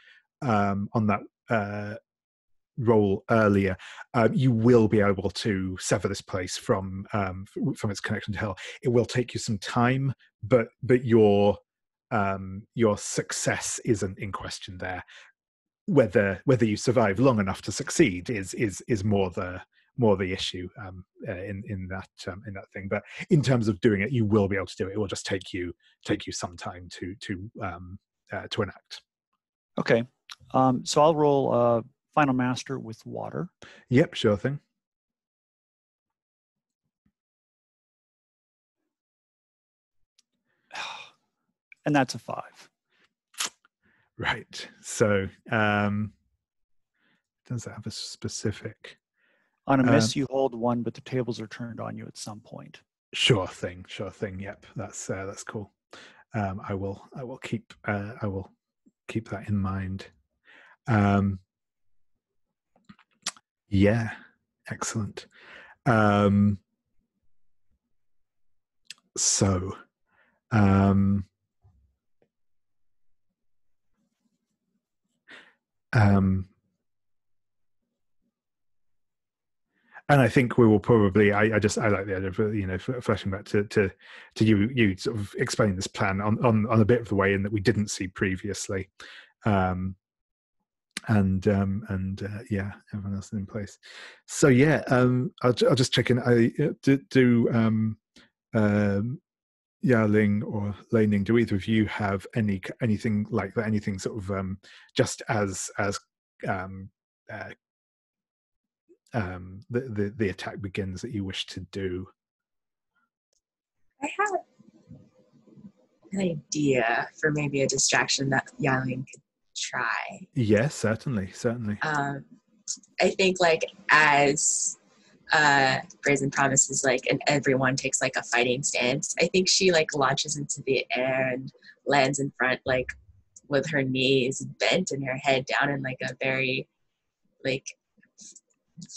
roll earlier, you will be able to sever this place from its connection to hell. It will take you some time, but your success isn't in question there. Whether you survive long enough to succeed is more the issue in that thing. But in terms of doing it, you will be able to do it. It will just take you some time to enact. Okay, so I'll roll Final Master with water. Yep, sure thing. And that's a 5. Right. So does that have a specific? On a miss, you hold 1, but the tables are turned on you at some point. Sure thing. Yep, that's cool. I will keep that in mind. Yeah, excellent. And I think we will probably. I like the idea of flashing back to you sort of explaining this plan on a bit of the way in that we didn't see previously, and yeah, everyone else is in place. So yeah, I'll just check in. Yaling or Lei Ning, do either of you have anything like that? Anything sort of just as the attack begins that you wish to do? I have an idea for maybe a distraction that Yaling could try. Yes, certainly. I think as Brazen promises, and everyone takes a fighting stance, I think she launches into the air and lands in front with her knees bent and her head down in a very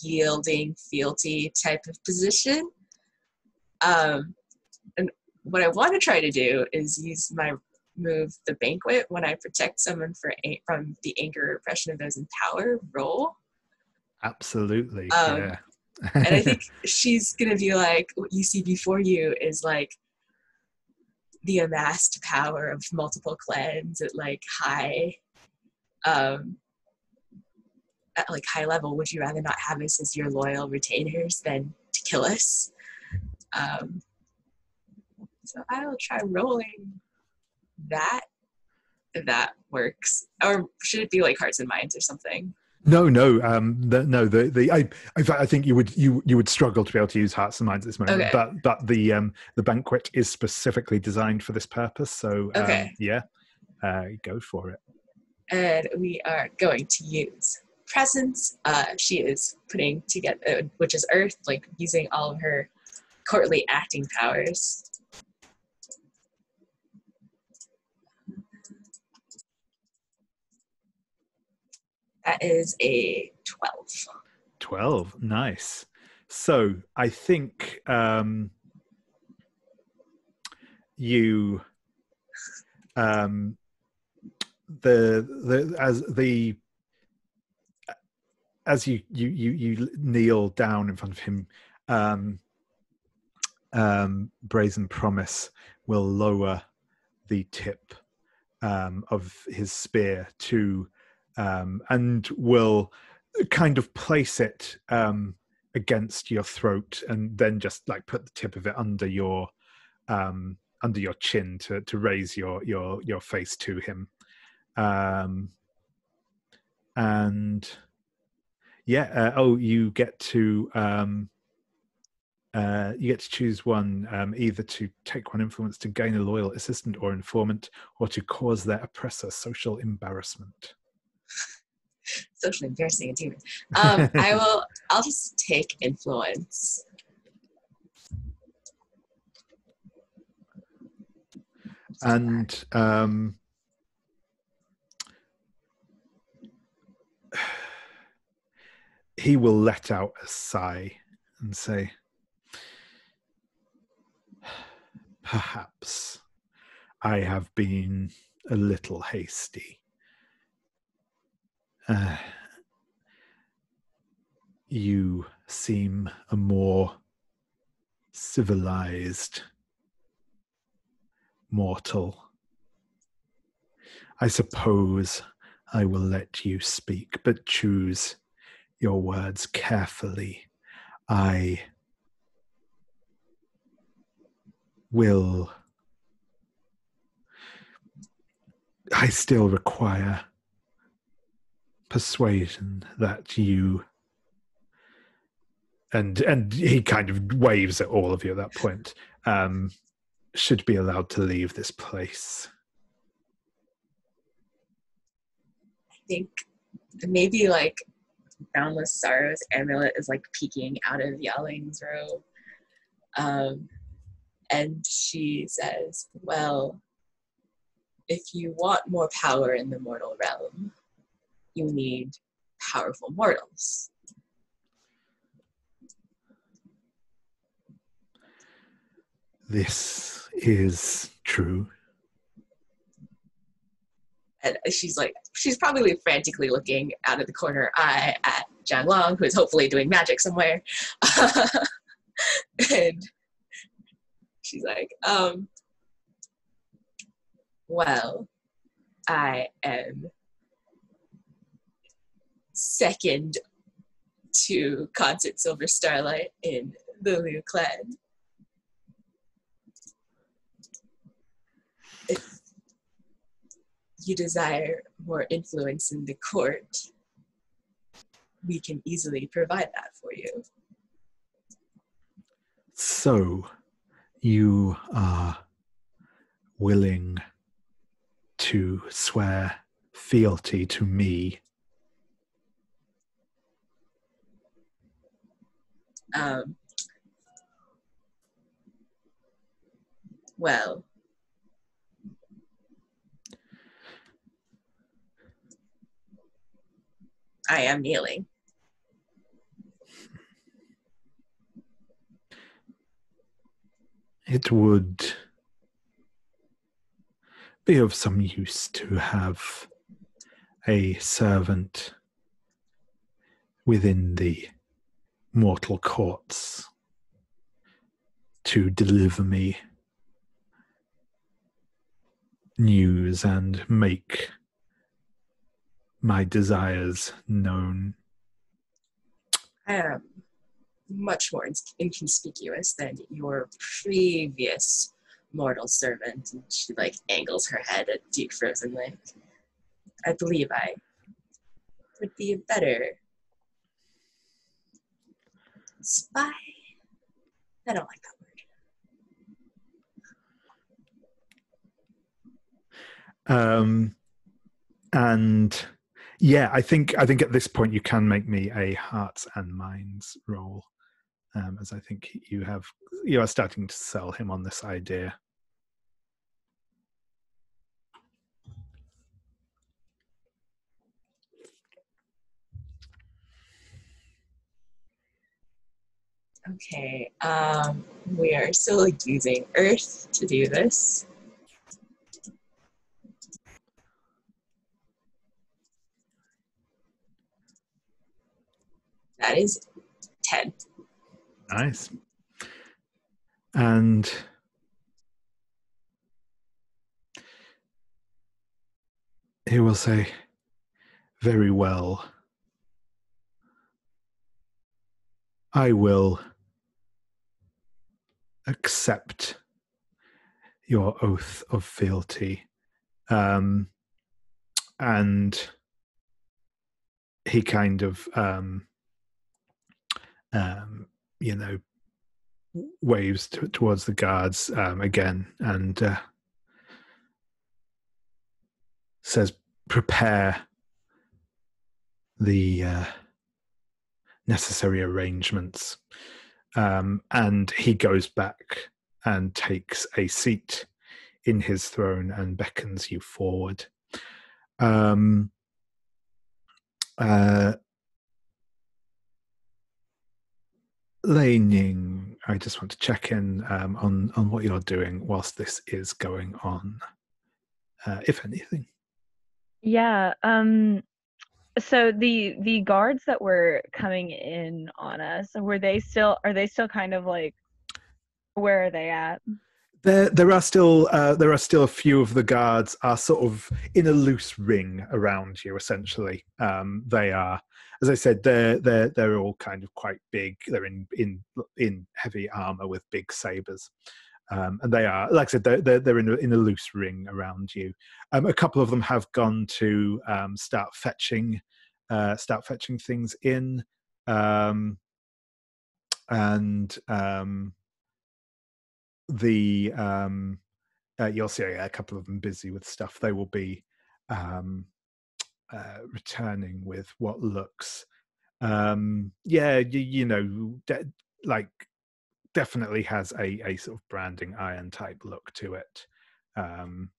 yielding, fealty type of position. And what I want to try to do is use my move, the Banquet, when I protect someone from the anger or oppression of those in power roll. Absolutely, yeah. And I think she's going to be what you see before you is the amassed power of multiple clans at high high level. Would you rather not have us as your loyal retainers than to kill us? So I'll try rolling that, if that works. Or should it be Hearts and Minds or something? No. I think you would struggle to be able to use Hearts and Minds at this moment. Okay. But the Banquet is specifically designed for this purpose. So go for it. And we are going to use Presence. She is putting together, which is Earth, using all of her courtly acting powers. That is a 12. 12, nice. So I think you as you kneel down in front of him, Brazen Promise will lower the tip of his spear to and will kind of place it against your throat, and then just put the tip of it under your chin to raise your face to him. And yeah, you get to choose one, either to take one influence to gain a loyal assistant or informant, or to cause their oppressor social embarrassment. Socially embarrassing and demon. I'll just take influence. And he will let out a sigh and say, perhaps I have been a little hasty. You seem a more civilized mortal. I suppose I will let you speak, but choose your words carefully. I still require persuasion that you, and he kind of waves at all of you at that point, should be allowed to leave this place. I think maybe like Boundless Sorrow's amulet is like peeking out of Yaling's robe. And she says, well, if you want more power in the mortal realm, you need powerful mortals. This is true. And she's probably frantically looking out of the corner eye at Zhang Long, who is hopefully doing magic somewhere. And she's like, well, I am second to Concert Silver Starlight in the Liu clan. If you desire more influence in the court, we can easily provide that for you. So, you are willing to swear fealty to me? Well, I am kneeling. It would be of some use to have a servant within the mortal courts to deliver me news and make my desires known. I am much more inconspicuous than your previous mortal servant. And she angles her head at Duke Frozen Lake. I believe I would be a better spy. I don't like that word. And yeah, I think at this point you can make me a hearts and minds roll, as I think you are starting to sell him on this idea. Okay, we are still using Earth to do this. That is 10. Nice. And he will say, very well. I will accept your oath of fealty. And he kind of, waves towards the guards again and says, prepare the necessary arrangements. And he goes back and takes a seat in his throne and beckons you forward. Lei Ning, I just want to check in on what you're doing whilst this is going on, if anything. Yeah. So the guards that were coming in on us, are they still kind of like, where are they at? There are still a few of the guards are sort of in a loose ring around you. Essentially, they are, as I said, they're all kind of quite big. They're in heavy armor with big sabers, and they are, like I said, they're in a loose ring around you. A couple of them have gone to start fetching things in, and you'll see a couple of them busy with stuff. They will be returning with what looks definitely has a sort of branding iron type look to it, and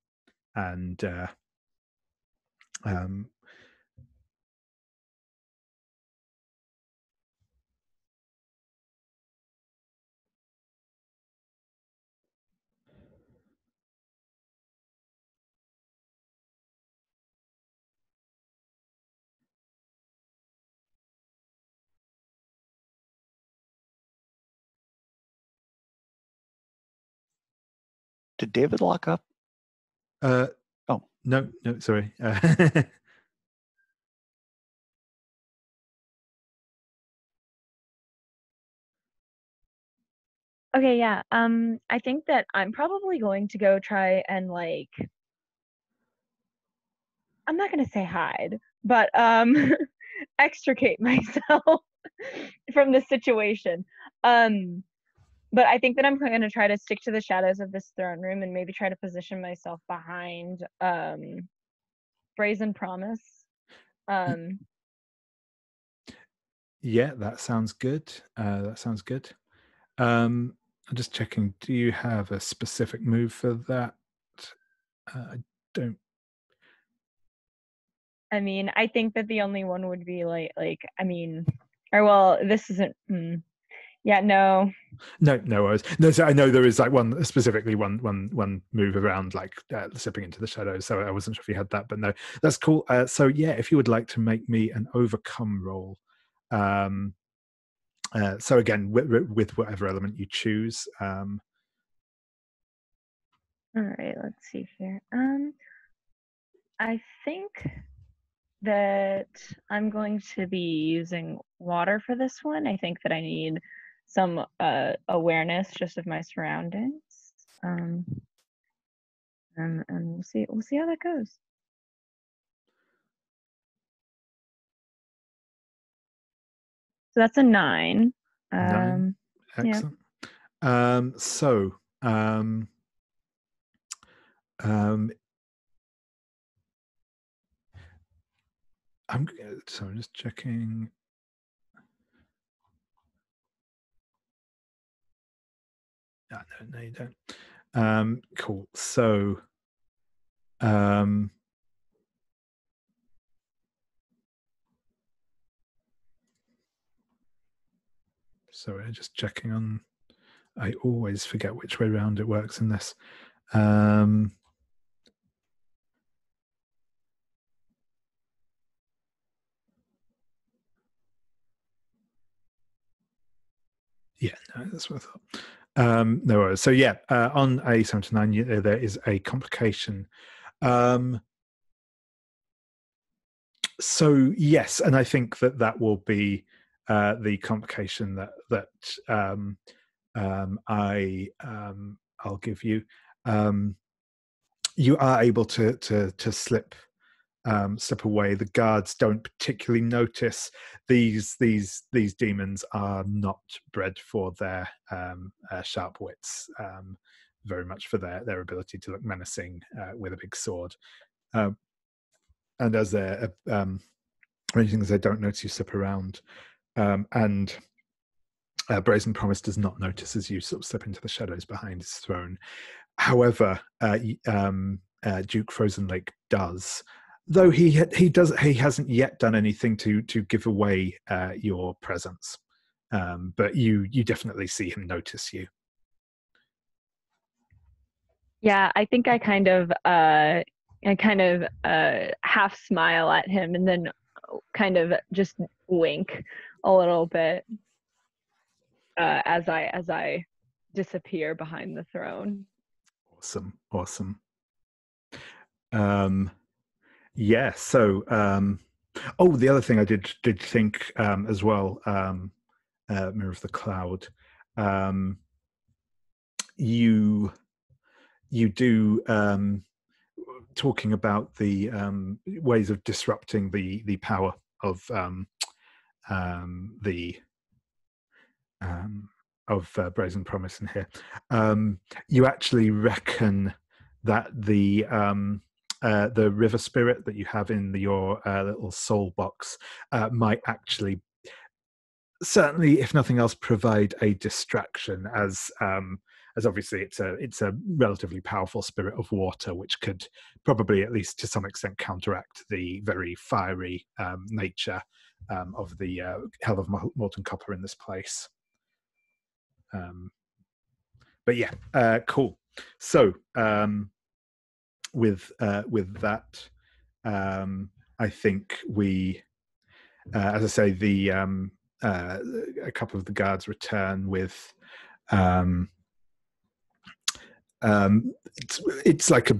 Did David lock up? oh no, sorry. Okay, yeah. I think that I'm probably going to go try and, like, I'm not gonna say hide, but extricate myself from the situation. But I think that I'm gonna try to stick to the shadows of this throne room and maybe try to position myself behind Brazen Promise. Yeah, that sounds good. I'm just checking. Do you have a specific move for that? I don't. I mean, I think that the only one would be like I mean, or well, this isn't. Yeah, no. No worries. No, so I know there is like one move around, like slipping into the shadows. So I wasn't sure if you had that, but no, that's cool. So yeah, if you would like to make me an overcome roll, so again with whatever element you choose. All right, let's see here. I think that I'm going to be using water for this one. I think that I need some awareness just of my surroundings. And we'll see how that goes. So that's a 9. 9. Excellent. Yeah. I'm just checking. No, you don't. Cool. So, sorry, just checking on. I always forget which way around it works in this. Yeah, no, that's what I thought. No worries. So yeah, on a 79, there is a complication. So yes, and I think that will be the complication that I'll give you. You are able to slip away. The guards don't particularly notice. These demons are not bred for their sharp wits, very much for their ability to look menacing with a big sword. And as they're things they don't notice you slip around, and Brazen Promise does not notice as you sort of slip into the shadows behind his throne. However, Duke Frozen Lake does. Though he hasn't yet done anything to give away your presence. but you definitely see him notice you. Yeah, I think I kind of half smile at him and then kind of just wink a little bit as I disappear behind the throne. Awesome. Yeah. So, the other thing I did think as well, Mirror of the Cloud. You do talking about the ways of disrupting the power of Brazen Promise in here. You actually reckon that the river spirit that you have in your little soul box might actually, certainly, if nothing else, provide a distraction, as obviously it's a relatively powerful spirit of water, which could probably, at least to some extent, counteract the very fiery nature of the hell of molten copper in this place. But yeah, cool. So with that, I think we, as I say, a couple of the guards return with. It's like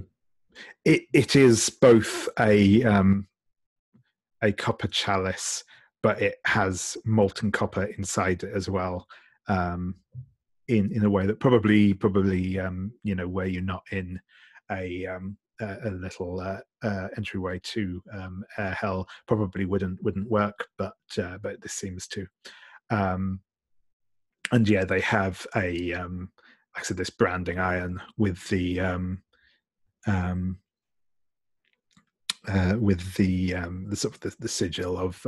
it is both a copper chalice, but it has molten copper inside it as well. In a way that probably where you're not in a little entryway to hell probably wouldn't work, but this seems to. And yeah, they have a like I said, this branding iron with the sort of the sigil of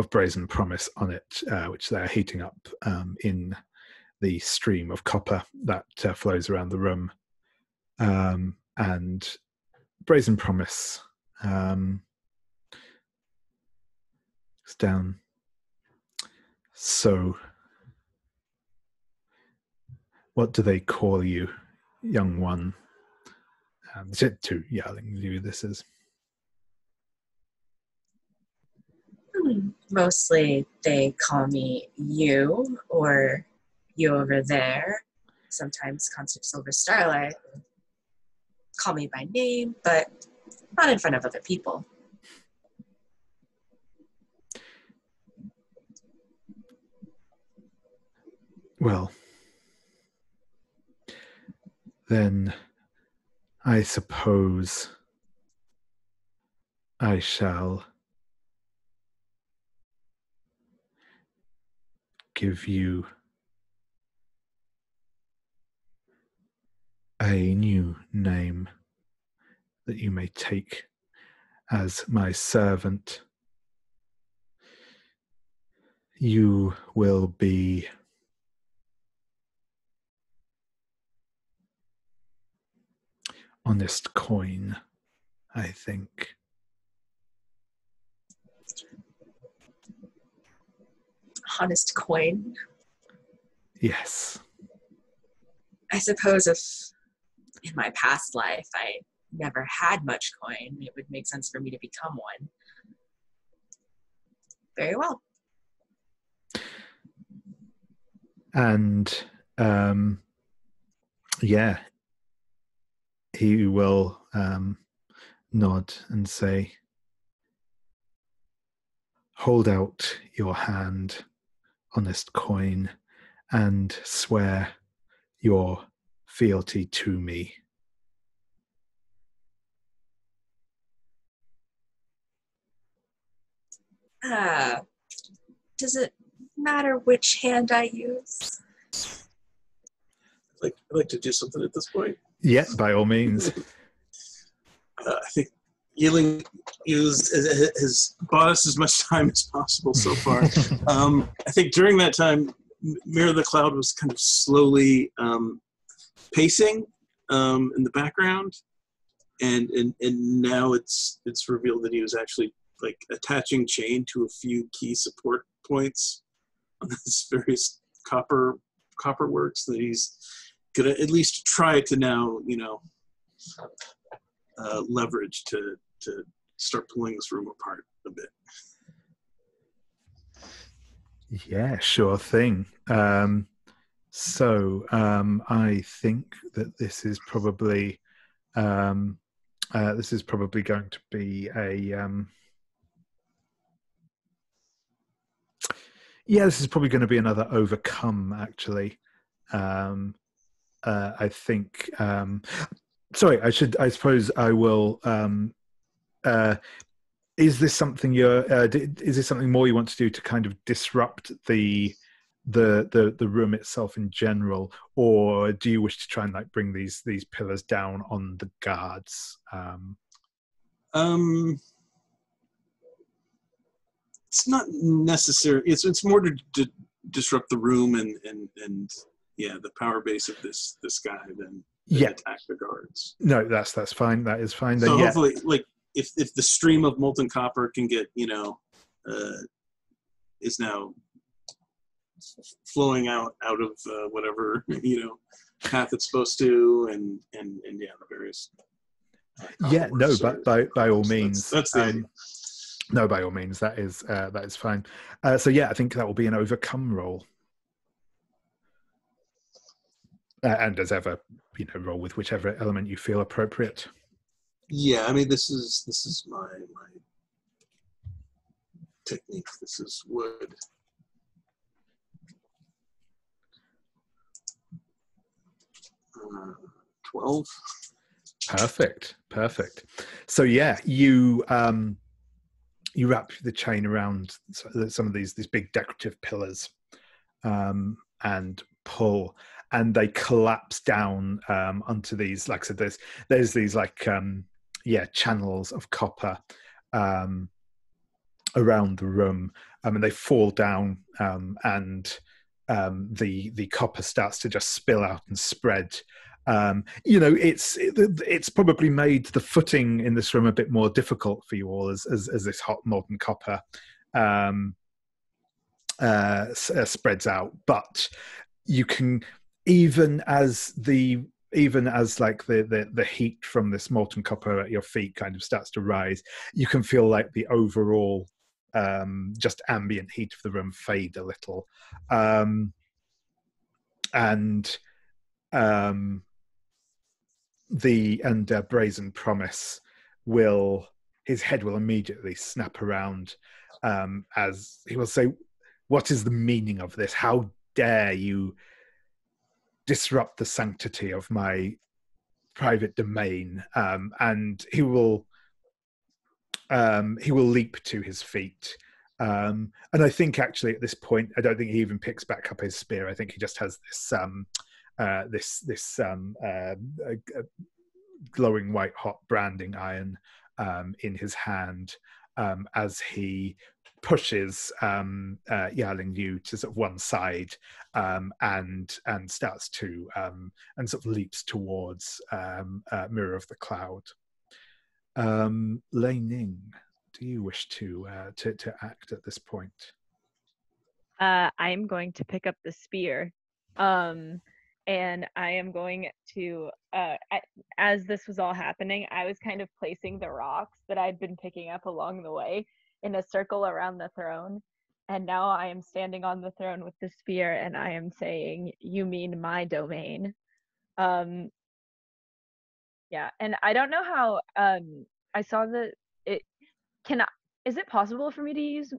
Brazen Promise on it, which they're heating up in the stream of copper that flows around the room. And Brazen Promise is down. So, what do they call you, young one? To Yaling Liu, this is. Mostly they call me you or you over there. Sometimes Constant Silver Starlight call me by name, but not in front of other people. Well, then I suppose I shall give you a new name that you may take as my servant. You will be Honest Coin, I think. Honest Coin? Yes. I suppose if in my past life I never had much coin, it would make sense for me to become one. Very well. And yeah, he will nod and say, hold out your hand, Honest Coin, and swear your fealty to me. Does it matter which hand I use? I'd like to do something at this point. Yeah, by all means. I think Yaling has bought us as much time as possible so far. I think during that time, Mirror of the Cloud was kind of slowly pacing in the background, and now it's revealed that he was actually like attaching chain to a few key support points this various copper works that he's gonna at least try to now, leverage to start pulling this room apart a bit. Yeah, sure thing. I think that this is probably going to be a this is probably going to be another overcome, actually. I think. Sorry, I suppose I will. Is this something is this something more you want to do to kind of disrupt the room itself in general, or do you wish to try and like bring these pillars down on the guards? It's not necessary. It's more to disrupt the room and the power base of this guy than attack the guards. No, that's fine. That is fine. So hopefully, like if the stream of molten copper can get is now flowing out of whatever path it's supposed to, and the various. But by all means, that's the idea. No, by all means, that is fine. I think that will be an overcome roll, and as ever, roll with whichever element you feel appropriate. Yeah, I mean, this is my technique. This is wood. Uh, 12. Perfect. So you wrap the chain around some of these big decorative pillars, and pull, and they collapse down onto these. Like I said, there's these channels of copper around the room, and they fall down, and the copper starts to just spill out and spread. It's probably made the footing in this room a bit more difficult for you all as this hot molten copper spreads out. But you can, even as the heat from this molten copper at your feet kind of starts to rise, you can feel like the overall just ambient heat of the room fade a little, Brazen Promise his head will immediately snap around, as he will say, "What is the meaning of this? How dare you disrupt the sanctity of my private domain?" And he will leap to his feet. And I think actually at this point, I don't think he even picks back up his spear. I think he just has this glowing white hot branding iron in his hand, as he pushes Yaling Liu to sort of one side, and starts to and sort of leaps towards Mirror of the Cloud. Lei Ning, do you wish to act at this point? I'm going to pick up the spear. And I am going to, as this was all happening, I was kind of placing the rocks that I'd been picking up along the way in a circle around the throne. And now I am standing on the throne with the spear, and I am saying, "You mean my domain." And I don't know how, I saw that is it possible for me to use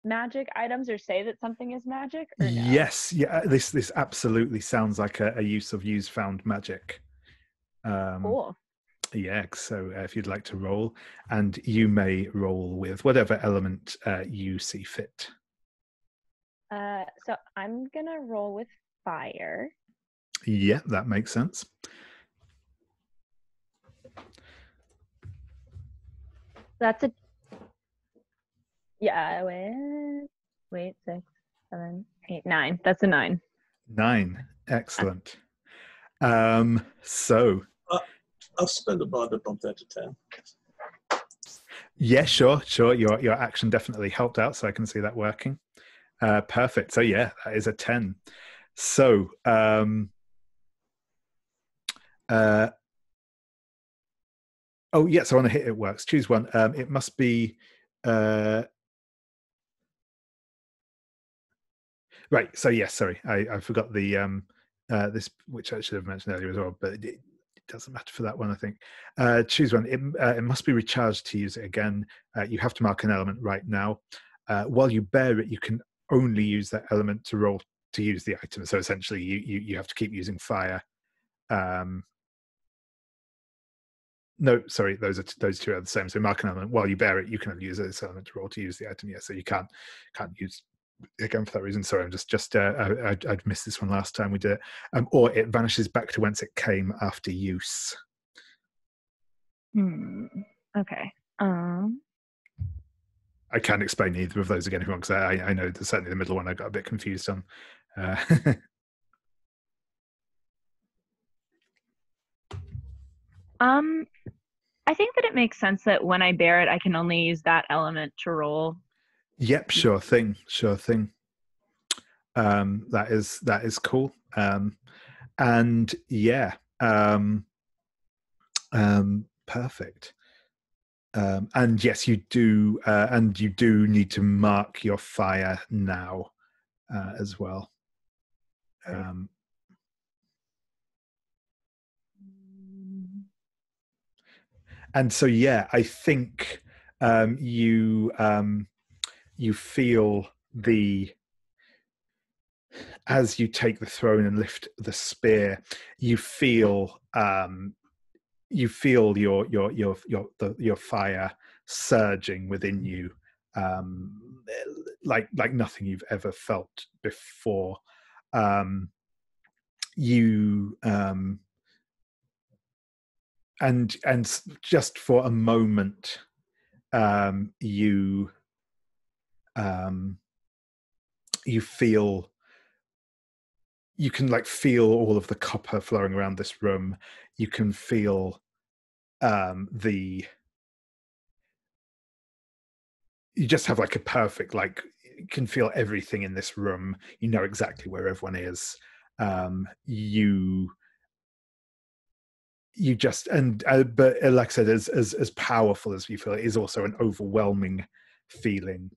magic items or say that something is magic, or no? Yes, this absolutely sounds like a use of use found magic. Cool. Yeah, so if you'd like to roll, and you may roll with whatever element you see fit. So I'm gonna roll with fire. Yeah, that makes sense. That's a wait 6, 7, 8, 9. That's a 9. 9. Excellent. So I'll spend a bond to bump that to 10. Yeah, sure. Your action definitely helped out, so I can see that working. Perfect. So yeah, that is a 10. So oh yes, on a hit it works. Choose one. It must be right. So yes, sorry, I forgot the this, which I should have mentioned earlier as well, but it doesn't matter for that one, I think. Choose one. It must be recharged to use it again. You have to mark an element right now. While you bear it, you can only use that element to roll to use the item. So essentially, you have to keep using fire. No, sorry, those two are the same. So mark an element while you bear it, you can only use this element to roll to use the item. Yeah, so you can't use again for that reason. Sorry, I'm just I'd missed this one last time we did it. Or it vanishes back to whence it came after use. Okay. I can't explain either of those again if you want, because I know that certainly the middle one I got a bit confused on. I think that it makes sense that when I bear it, I can only use that element to roll. Yep, sure thing. That is cool. And yeah, perfect. And yes, you do, and you do need to mark your fire now as well. And so yeah, I think you feel as you take the throne and lift the spear, you feel your fire surging within you, like nothing you've ever felt before. And just for a moment, you feel, you can like feel all of the copper flowing around this room. You can feel you just have like a perfect, like, you can feel everything in this room. You know exactly where everyone is. You just, and but like I said, as powerful as you feel, it is also an overwhelming feeling.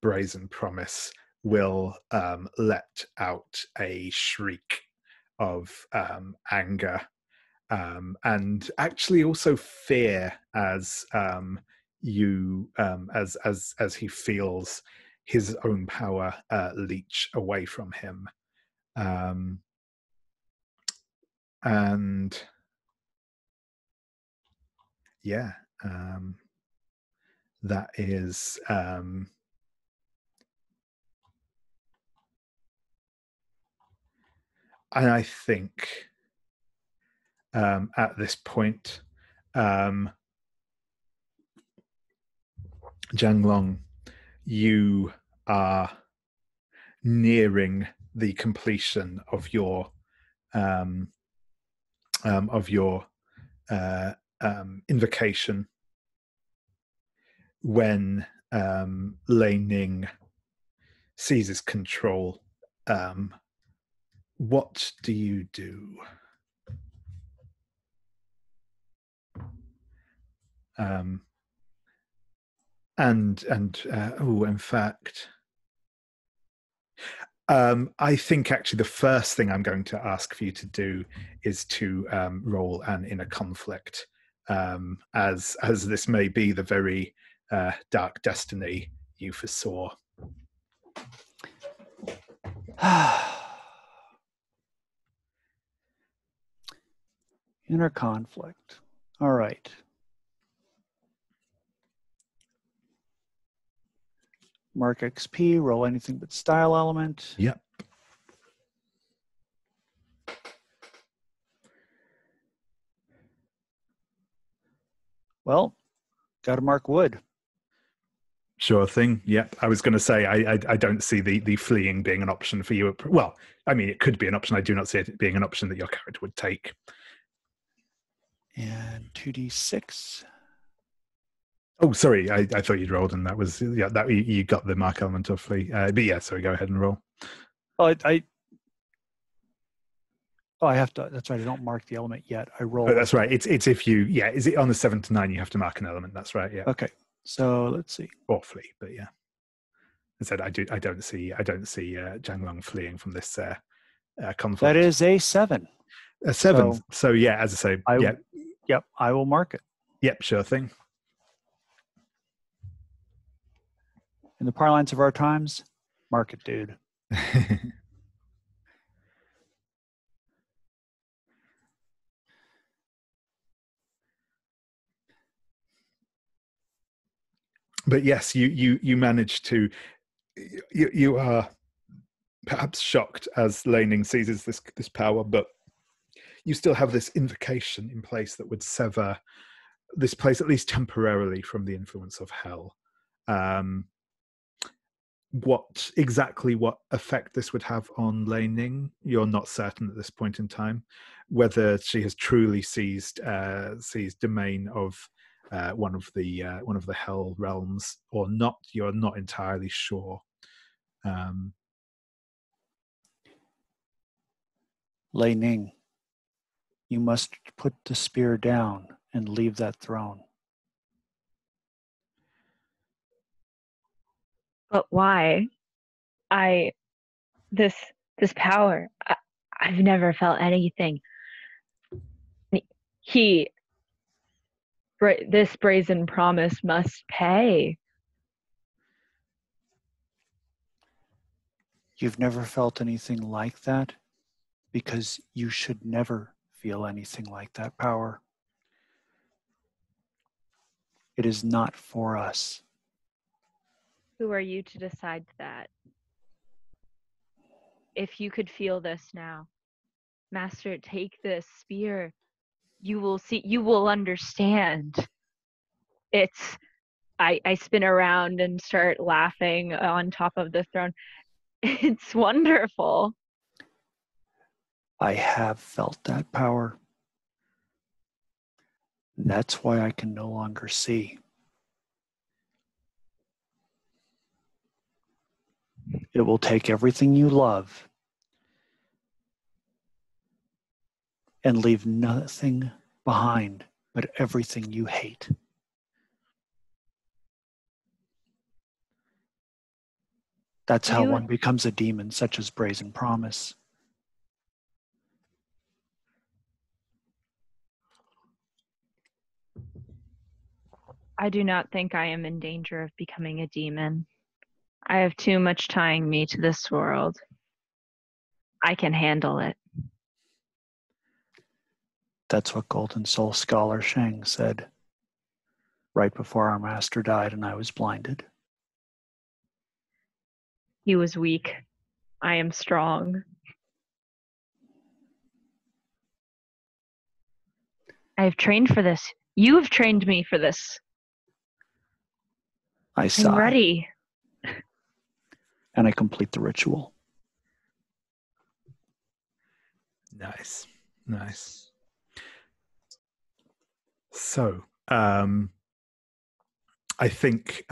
Brazen Promise will let out a shriek of anger, and actually also fear, as as he feels his own power leech away from him. And yeah, that is and I think at this point, Zhang Long, you are nearing the completion of your invocation when Lei Ning seizes control. What do you do? In fact, I think actually the first thing I'm going to ask for you to do is to roll an inner conflict, as this may be the very dark destiny you foresaw. Inner conflict. All right. Mark XP, roll anything but style element. Yep. Well, got to mark wood. Sure thing. Yep. I was going to say I don't see the fleeing being an option for you. Well, I mean, it could be an option. I do not see it being an option that your character would take. And 2d6. Oh, sorry, I thought you'd rolled, and that was that you got the mark element of flee. But yeah, sorry, go ahead and roll. Oh, I have to. That's right. I don't mark the element yet. I roll. Oh, that's right. It's if you is it on the 7 to 9 you have to mark an element. That's right. Yeah. Okay. So let's see. Or flee, but yeah. I said I don't see Zhang Long fleeing from this conflict. That is a 7. A 7. So yeah, as I say, Yep, I will mark it. Yep, sure thing. In the parlance of our times, mark it, dude. But yes, you manage to. You are perhaps shocked as Lei Ning seizes this power, but you still have this invocation in place that would sever this place, at least temporarily, from the influence of hell. What effect this would have on Lei Ning, you're not certain at this point in time. Whether she has truly seized domain of one of the hell realms or not, you're not entirely sure. Lei Ning, you must put the spear down and leave that throne. But why? This power, I've never felt anything. This brazen promise must pay. You've never felt anything like that because you should never feel anything like that power. It is not for us. Who are you to decide that? If you could feel this now, Master, take this spear. You will see, you will understand. I spin around and start laughing on top of the throne. It's wonderful. I have felt that power. That's why I can no longer see. It will take everything you love and leave nothing behind but everything you hate. That's how one becomes a demon, such as Brazen Promise. I do not think I am in danger of becoming a demon. I have too much tying me to this world. I can handle it. That's what Golden Soul Scholar Sheng said right before our master died and I was blinded. He was weak. I am strong. I have trained for this. You have trained me for this. I sigh. I'm ready. And I complete the ritual. Nice. So, I think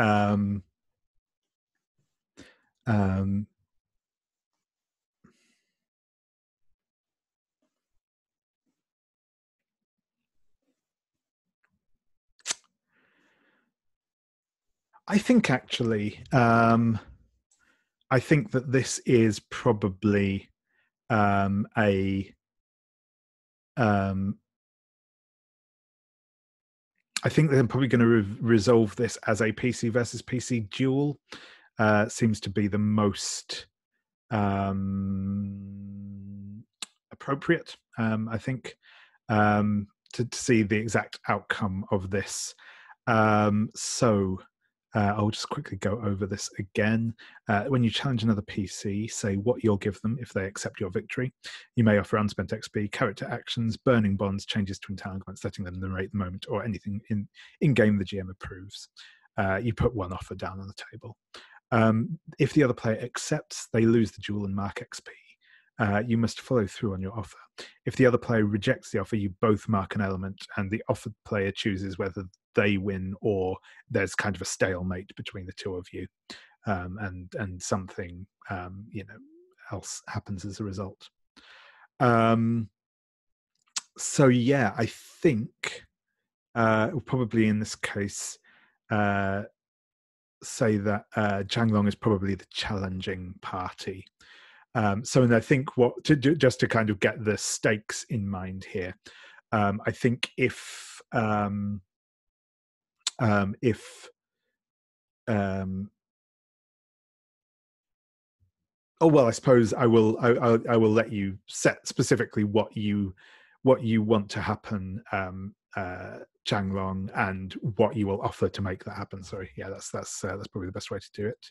actually, I think that this is probably I think they're probably going to resolve this as a PC versus PC duel. Seems to be the most appropriate, I think, to see the exact outcome of this. I'll just quickly go over this again. When you challenge another PC, say what you'll give them if they accept your victory. You may offer unspent XP, character actions, burning bonds, changes to entanglements, letting them narrate the moment, or anything in-game the GM approves. You put one offer down on the table. If the other player accepts, they lose the duel and mark XP. you must follow through on your offer. If the other player rejects the offer, you both mark an element, and the offered player chooses whether they win or there's kind of a stalemate between the two of you, and something else happens as a result. So yeah, I think we'll probably in this case say that Zhang Long is probably the challenging party. So, and I think just to kind of get the stakes in mind here, I think if I suppose I will let you set specifically what you want to happen, Zhang Long, and what you will offer to make that happen. Sorry, yeah, that's probably the best way to do it.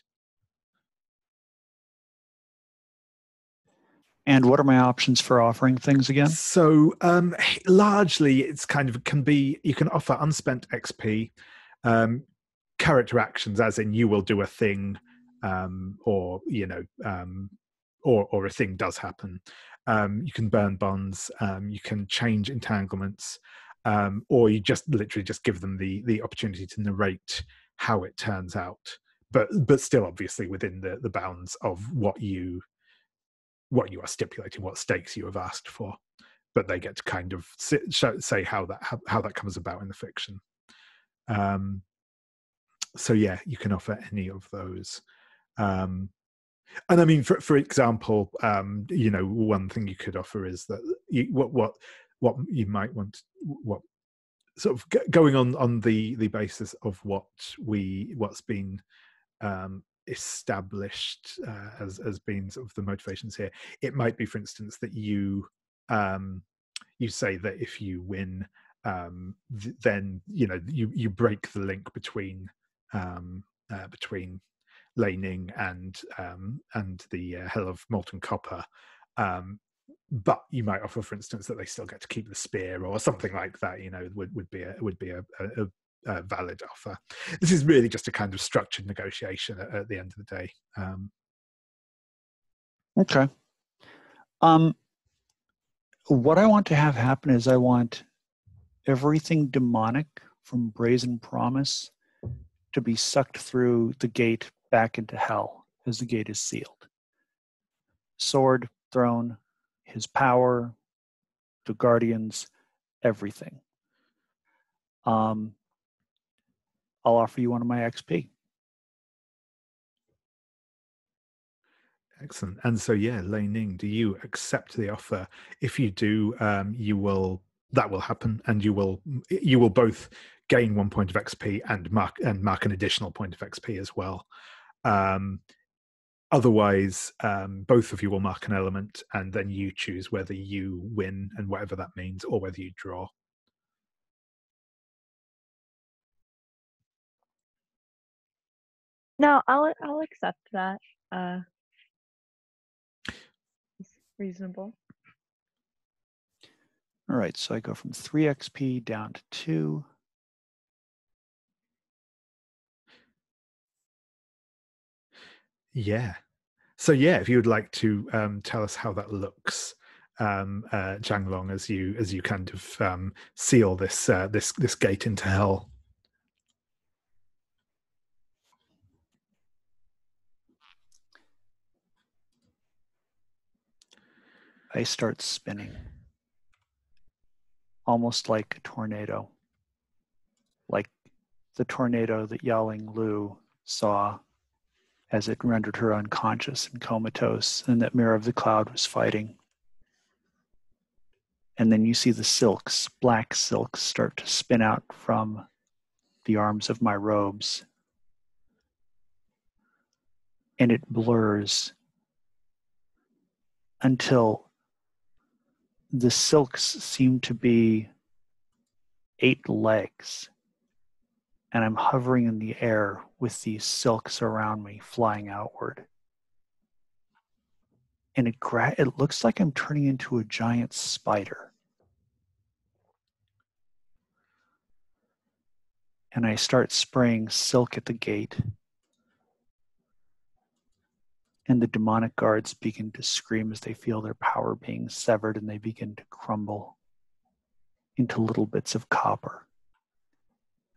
And what are my options for offering things again? So largely it's kind of you can offer unspent XP, character actions, as in you will do a thing, or a thing does happen. You can burn bonds, you can change entanglements, or you just literally just give them the opportunity to narrate how it turns out, but still obviously within the bounds of what you are stipulating, what stakes you have asked for, but they get to kind of say how that comes about in the fiction. So yeah, you can offer any of those. And I mean, for example, one thing you could offer is that what you might want, what sort of going on the basis of what's been established as being sort of the motivations here. It might be, for instance, that you say that if you win, then you break the link between Lei Ning and the Hell of Molten Copper, but you might offer, for instance, that they still get to keep the spear or something like that. Would be a valid offer. This is really just a kind of structured negotiation at the end of the day. Okay. What I want to have happen is I want everything demonic from Brazen Promise to be sucked through the gate back into hell as the gate is sealed. Sword, throne, his power, the guardians, everything. I'll offer you one of my XP. Excellent. And so, yeah, Lei Ning, do you accept the offer? If you do, that will happen, and you will both gain 1 point of XP and mark an additional point of XP as well. Otherwise, both of you will mark an element, and then you choose whether you win and whatever that means, or whether you draw. No, I'll accept that. It's reasonable. All right, so I go from 3 XP down to 2. Yeah. So yeah, if you would like to tell us how that looks, Zhang Long, as you kind of seal this gate into hell. I start spinning, almost like a tornado, like the tornado that Yaling Liu saw as it rendered her unconscious and comatose, and that Mirror of the Cloud was fighting. And then you see the silks, black silks, start to spin out from the arms of my robes. And it blurs until the silks seem to be 8 legs. And I'm hovering in the air with these silks around me flying outward. And it looks like I'm turning into a giant spider. And I start spraying silk at the gate. And the demonic guards begin to scream as they feel their power being severed, and they begin to crumble into little bits of copper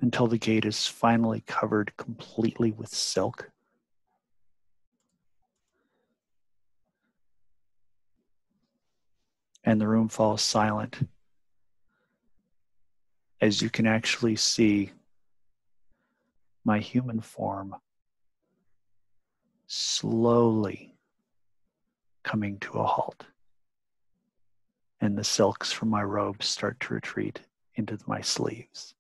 until the gate is finally covered completely with silk. And the room falls silent as you can actually see my human form slowly coming to a halt. And the silks from my robes start to retreat into my sleeves.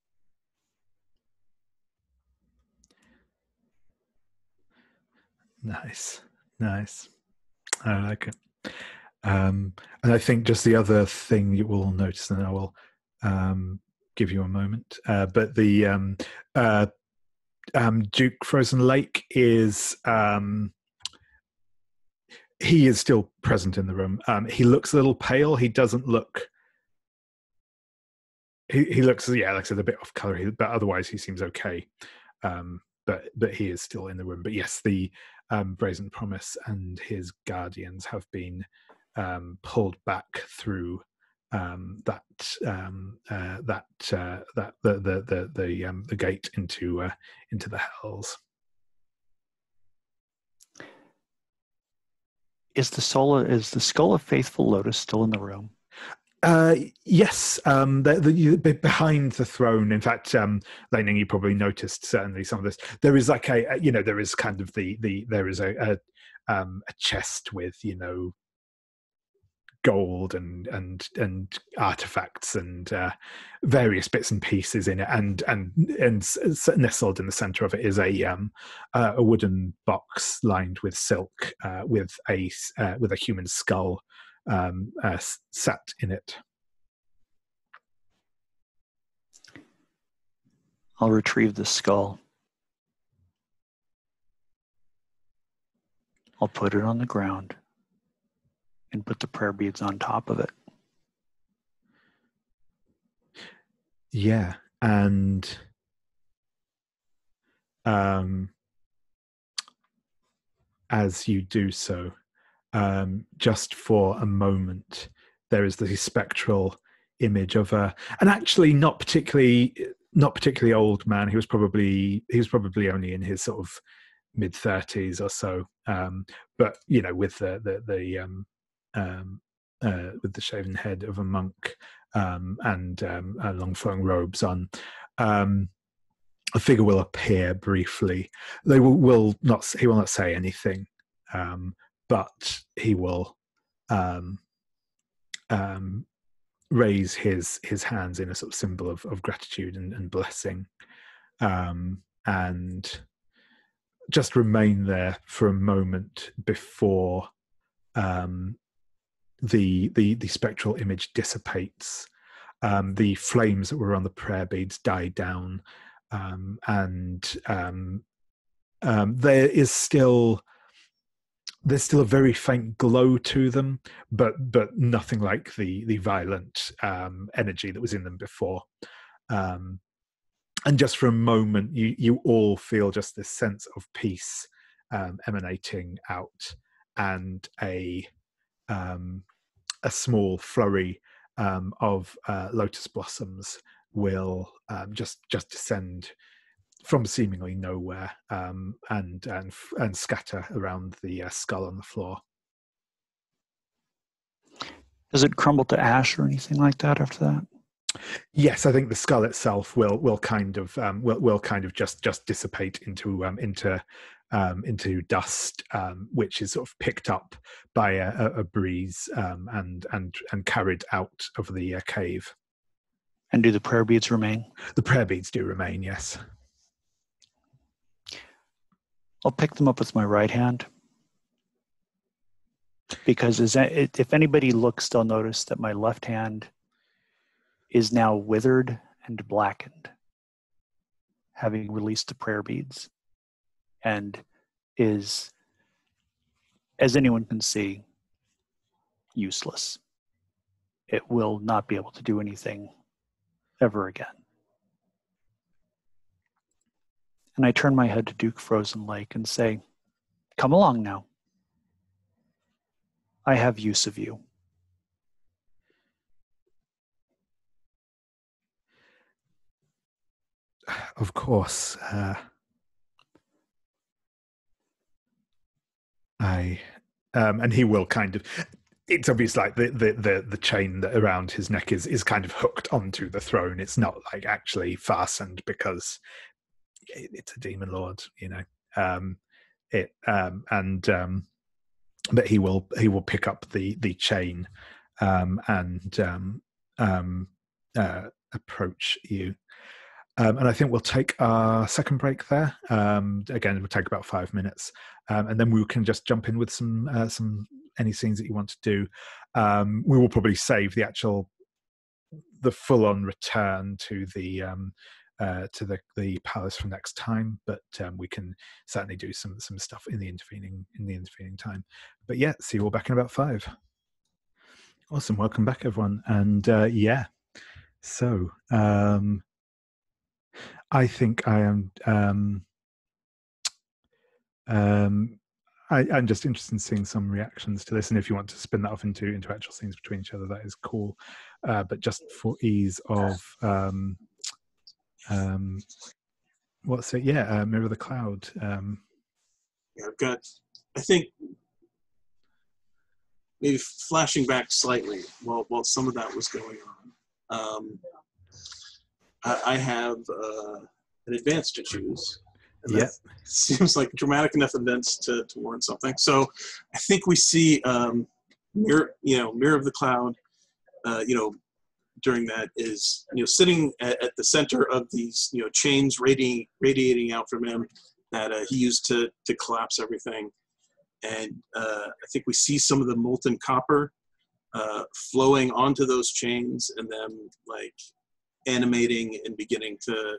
Nice. I like it. And I think just the other thing you will notice, and I will give you a moment, but the Duke Frozen Lake is he is still present in the room. He looks a little pale. He doesn't look. He looks, like I said, a bit off color, but otherwise he seems okay. But he is still in the room. But yes, the Brazen Promise and his guardians have been pulled back through the gate into the hells. Is the skull of Faithful Lotus still in the room? Yes, behind the throne. In fact, Lei Ning, you probably noticed certainly some of this. There is like there is kind of there is a chest with gold and artifacts and various bits and pieces in it, and nestled in the center of it is a wooden box lined with silk with a human skull sat in it. I'll retrieve the skull. I'll put it on the ground and put the prayer beads on top of it. Yeah, and as you do so, just for a moment, there is the spectral image of an actually not particularly old man. He was probably only in his sort of mid-30s or so, but with the shaven head of a monk and long flowing robes on. A figure will appear briefly. He will not say anything, but he will raise his hands in a sort of symbol of gratitude and blessing, and just remain there for a moment before the spectral image dissipates. The flames that were on the prayer beads die down, and there's still a very faint glow to them, but nothing like the violent energy that was in them before. And just for a moment, you all feel just this sense of peace emanating out, and a small flurry of lotus blossoms will just descend from seemingly nowhere and scatter around the skull on the floor. Does it crumble to ash or anything like that after that? Yes, I think the skull itself will kind of just dissipate into dust, which is sort of picked up by a breeze and carried out of the cave. And do the prayer beads remain? The prayer beads do remain, yes. I'll pick them up with my right hand, because if anybody looks, they'll notice that my left hand is now withered and blackened, having released the prayer beads, and is, as anyone can see, useless. It will not be able to do anything ever again. And I turn my head to Duke Frozen Lake and say, "Come along now. I have use of you. Of course. And he will kind of. It's obvious, like the chain that around his neck is kind of hooked onto the throne. It's not like actually fastened because it's a demon lord, you know. But he will pick up the chain and approach you. And I think we'll take our second break there. Again, we'll take about 5 minutes, and then we can just jump in with some any scenes that you want to do. We will probably save the full-on return to the palace for next time, but we can certainly do some stuff in the intervening time. But yeah, see you all back in about 5. Awesome, welcome back everyone, and yeah. So I think I am. I'm just interested in seeing some reactions to this, and if you want to spin that off into actual scenes between each other, that is cool. But just for ease of, what's it? Yeah, Mirror the Cloud. Yeah, I've got. I think maybe flashing back slightly while some of that was going on. I have an advance to choose. And that seems like dramatic enough events to warrant something. So I think we see Mirror of the Cloud, during that is, sitting at the center of these, chains radiating out from him that he used to collapse everything. And I think we see some of the molten copper flowing onto those chains and then like animating and beginning to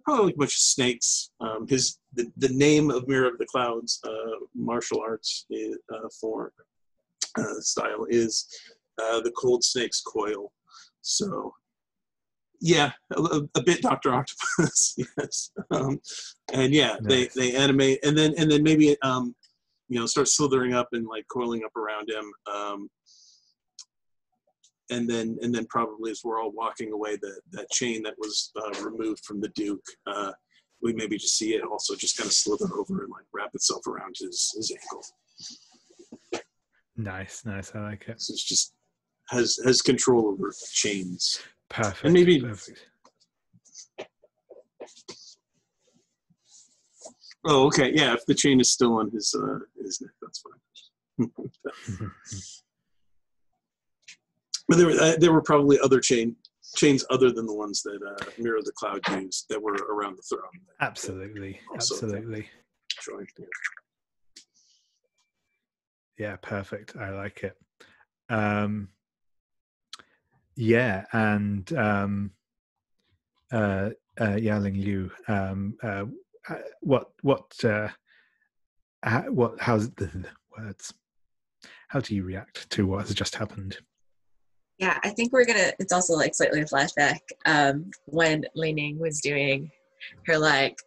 probably like a bunch of snakes. The name of Mirror of the Clouds martial arts form style is the Cold Snake's Coil. So yeah, a bit Dr. Octopus, yes. And yeah, nice. they animate and then maybe start slithering up and like coiling up around him. And then probably as we're all walking away, that chain that was removed from the Duke, we maybe just see it also just kind of slither over and like wrap itself around his ankle. Nice. I like it. So it's just has control over chains. Perfect. And maybe. Perfect. Oh, okay. Yeah, if the chain is still on his neck, that's fine. But there were probably other chains other than the ones that Mirror of the Cloud used that were around the throne. Absolutely. Yeah, perfect. I like it. Yeah, and Yaling Liu. How's the words? How do you react to what has just happened? Yeah, I think it's also like slightly a flashback when Lei Ning was doing her like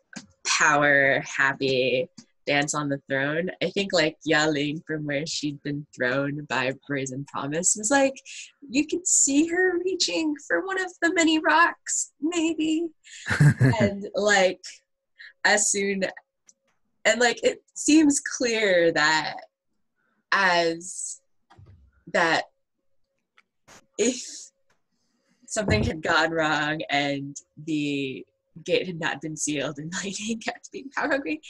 power happy dance on the throne. I think like Yaling from where she'd been thrown by Brazen Promise was like, you could see her reaching for one of the many rocks, maybe. And like it seems clear that if something had gone wrong and the gate had not been sealed and Lei Ning kept being power hungry,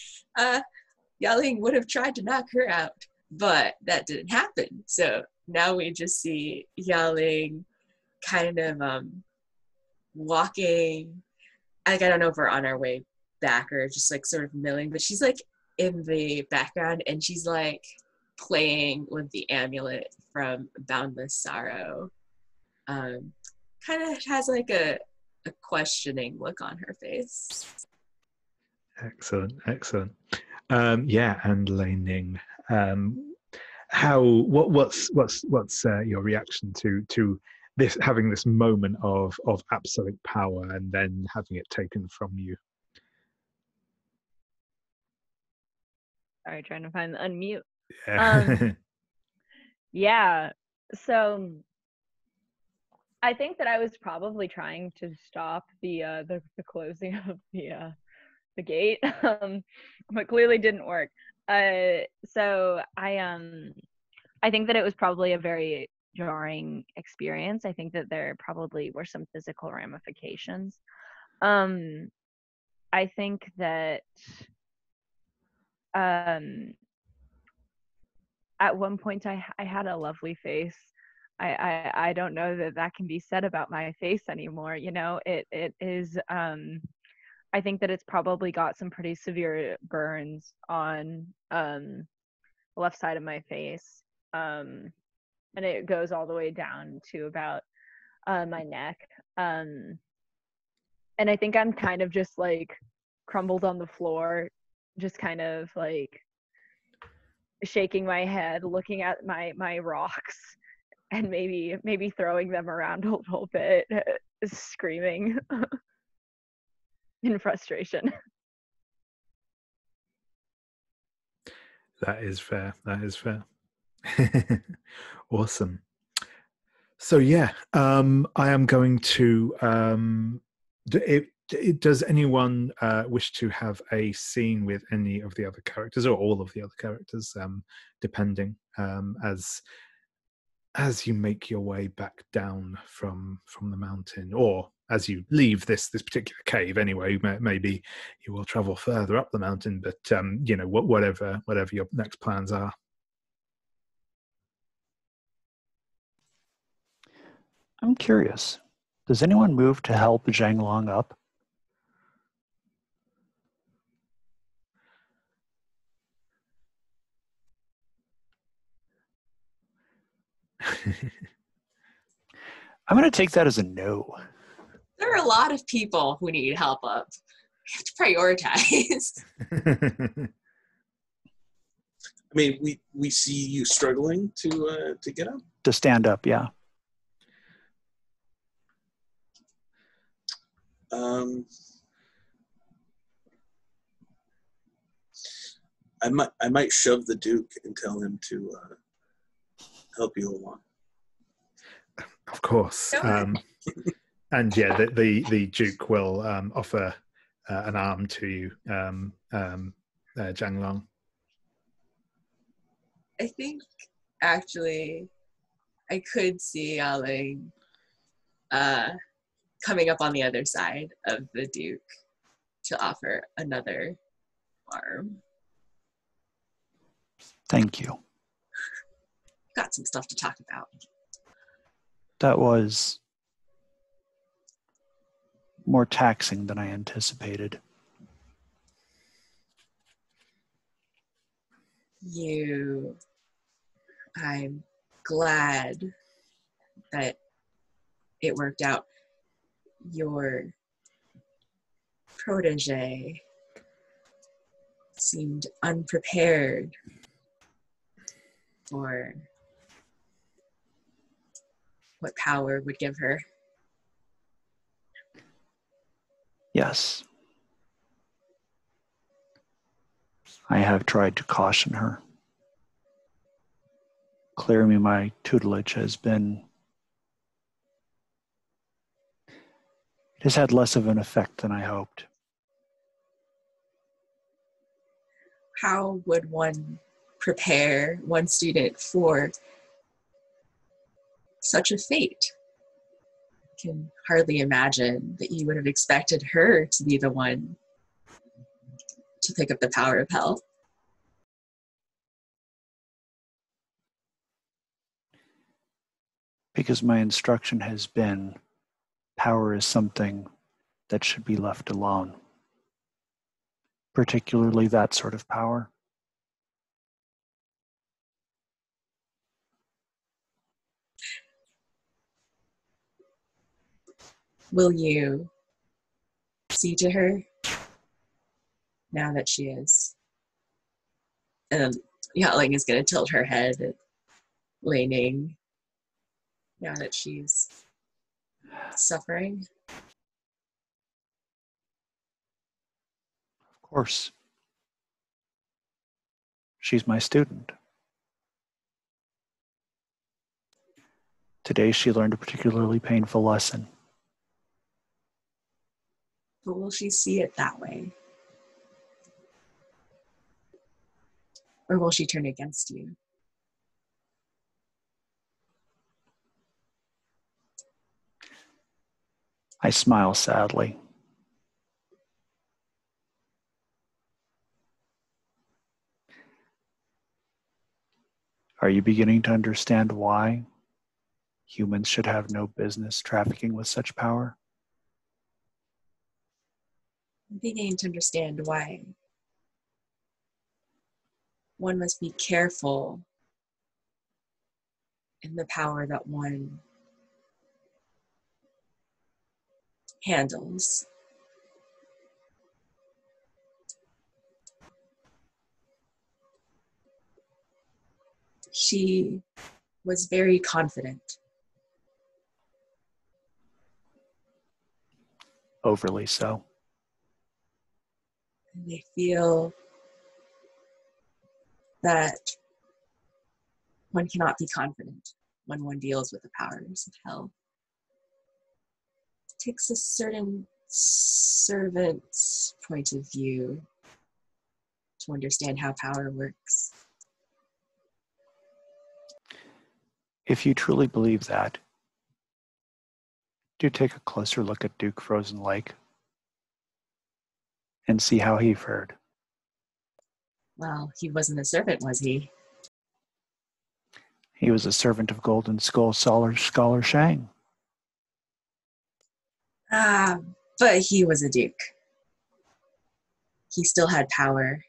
Yaling would have tried to knock her out, but that didn't happen. So now we just see Yaling kind of walking. Like, I don't know if we're on our way back or just like sort of milling, but she's like in the background and she's like playing with the amulet from Boundless Sorrow. Kind of has like a questioning look on her face. Excellent. Yeah, and Lei Ning, what's your reaction to this, having this moment of absolute power and then having it taken from you? Sorry, trying to find the unmute. Yeah. Yeah. So I think that I was probably trying to stop the closing of the gate, but clearly didn't work. So I think that it was probably a very jarring experience. I think that there probably were some physical ramifications. I think that at one point I had a lovely face. I don't know that that can be said about my face anymore. You know, it is. I think that it's probably got some pretty severe burns on the left side of my face, and it goes all the way down to about my neck. And I think I'm kind of just like crumbled on the floor, just kind of like shaking my head, looking at my rocks, and maybe throwing them around a little bit, screaming in frustration. That is fair. That is fair. Awesome. So yeah, I am going to. Does anyone wish to have a scene with any of the other characters or all of the other characters, depending, as you make your way back down from the mountain, or as you leave this particular cave? Anyway, maybe you will travel further up the mountain, but you know, whatever your next plans are. I'm curious. Does anyone move to help Zhang Long up? I'm going to take that as a no. There are a lot of people who need help up. We have to prioritize. I mean, we see you struggling to get up. To stand up, yeah. I might shove the Duke and tell him to help you along. Of course. And yeah, the Duke will offer an arm to you, Zhang Long. I think actually I could see Yaling coming up on the other side of the Duke to offer another arm. Thank you. Got some stuff to talk about. That was more taxing than I anticipated. I'm glad that it worked out. Your protege seemed unprepared for what power would give her. Yes. I have tried to caution her. Clearly, my tutelage has had less of an effect than I hoped. How would one prepare one student for such a fate? I can hardly imagine that you would have expected her to be the one to pick up the power of hell. Because my instruction has been, power is something that should be left alone. Particularly that sort of power. Will you see to her now that she is? And Yaling is going to tilt her head at Lei Ning now that she's suffering. Of course. She's my student. Today she learned a particularly painful lesson. But will she see it that way? Or will she turn against you? I smile sadly. Are you beginning to understand why humans should have no business trafficking with such power? I'm beginning to understand why one must be careful in the power that one handles. She was very confident. Overly so. And they feel that one cannot be confident when one deals with the powers of hell. It takes a certain servant's point of view to understand how power works. If you truly believe that, do take a closer look at Duke Frozen Lake and see how he fared. Well, he wasn't a servant, was he? He was a servant of Golden Skull Scholar Shang. But he was a duke. He still had power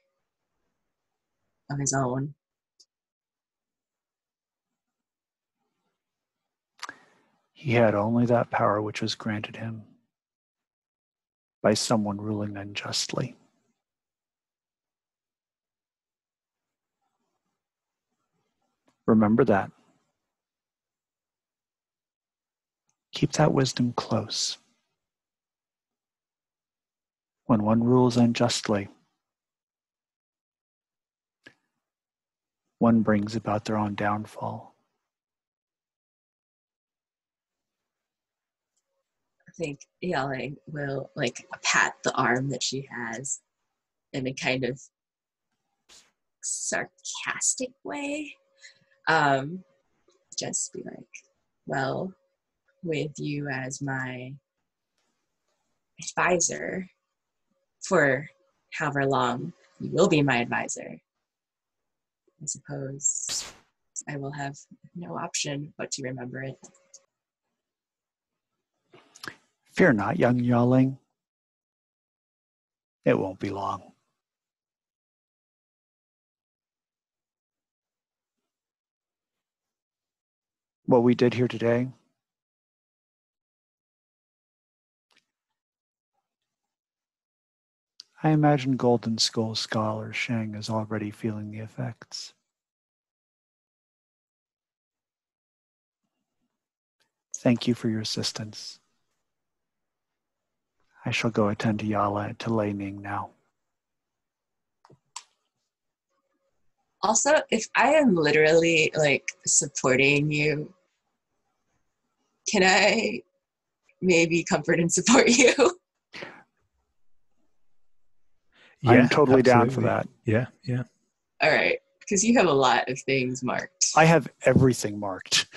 of his own. He had only that power which was granted him by someone ruling unjustly. Remember that. Keep that wisdom close. When one rules unjustly, one brings about their own downfall. I think Yaling will pat the arm that she has in a kind of sarcastic way. Just be like, well, with you as my advisor for however long you will be my advisor, I suppose I will have no option but to remember it. Fear not, young Yaling. It won't be long. What we did here today, I imagine Golden Skull Scholar Shang is already feeling the effects. Thank you for your assistance. I shall go attend to Lei Ning now. Also, if I am literally supporting you, can I maybe comfort and support you? Yeah, I'm totally absolutely down for that. Yeah. All right, because you have a lot of things marked. I have everything marked.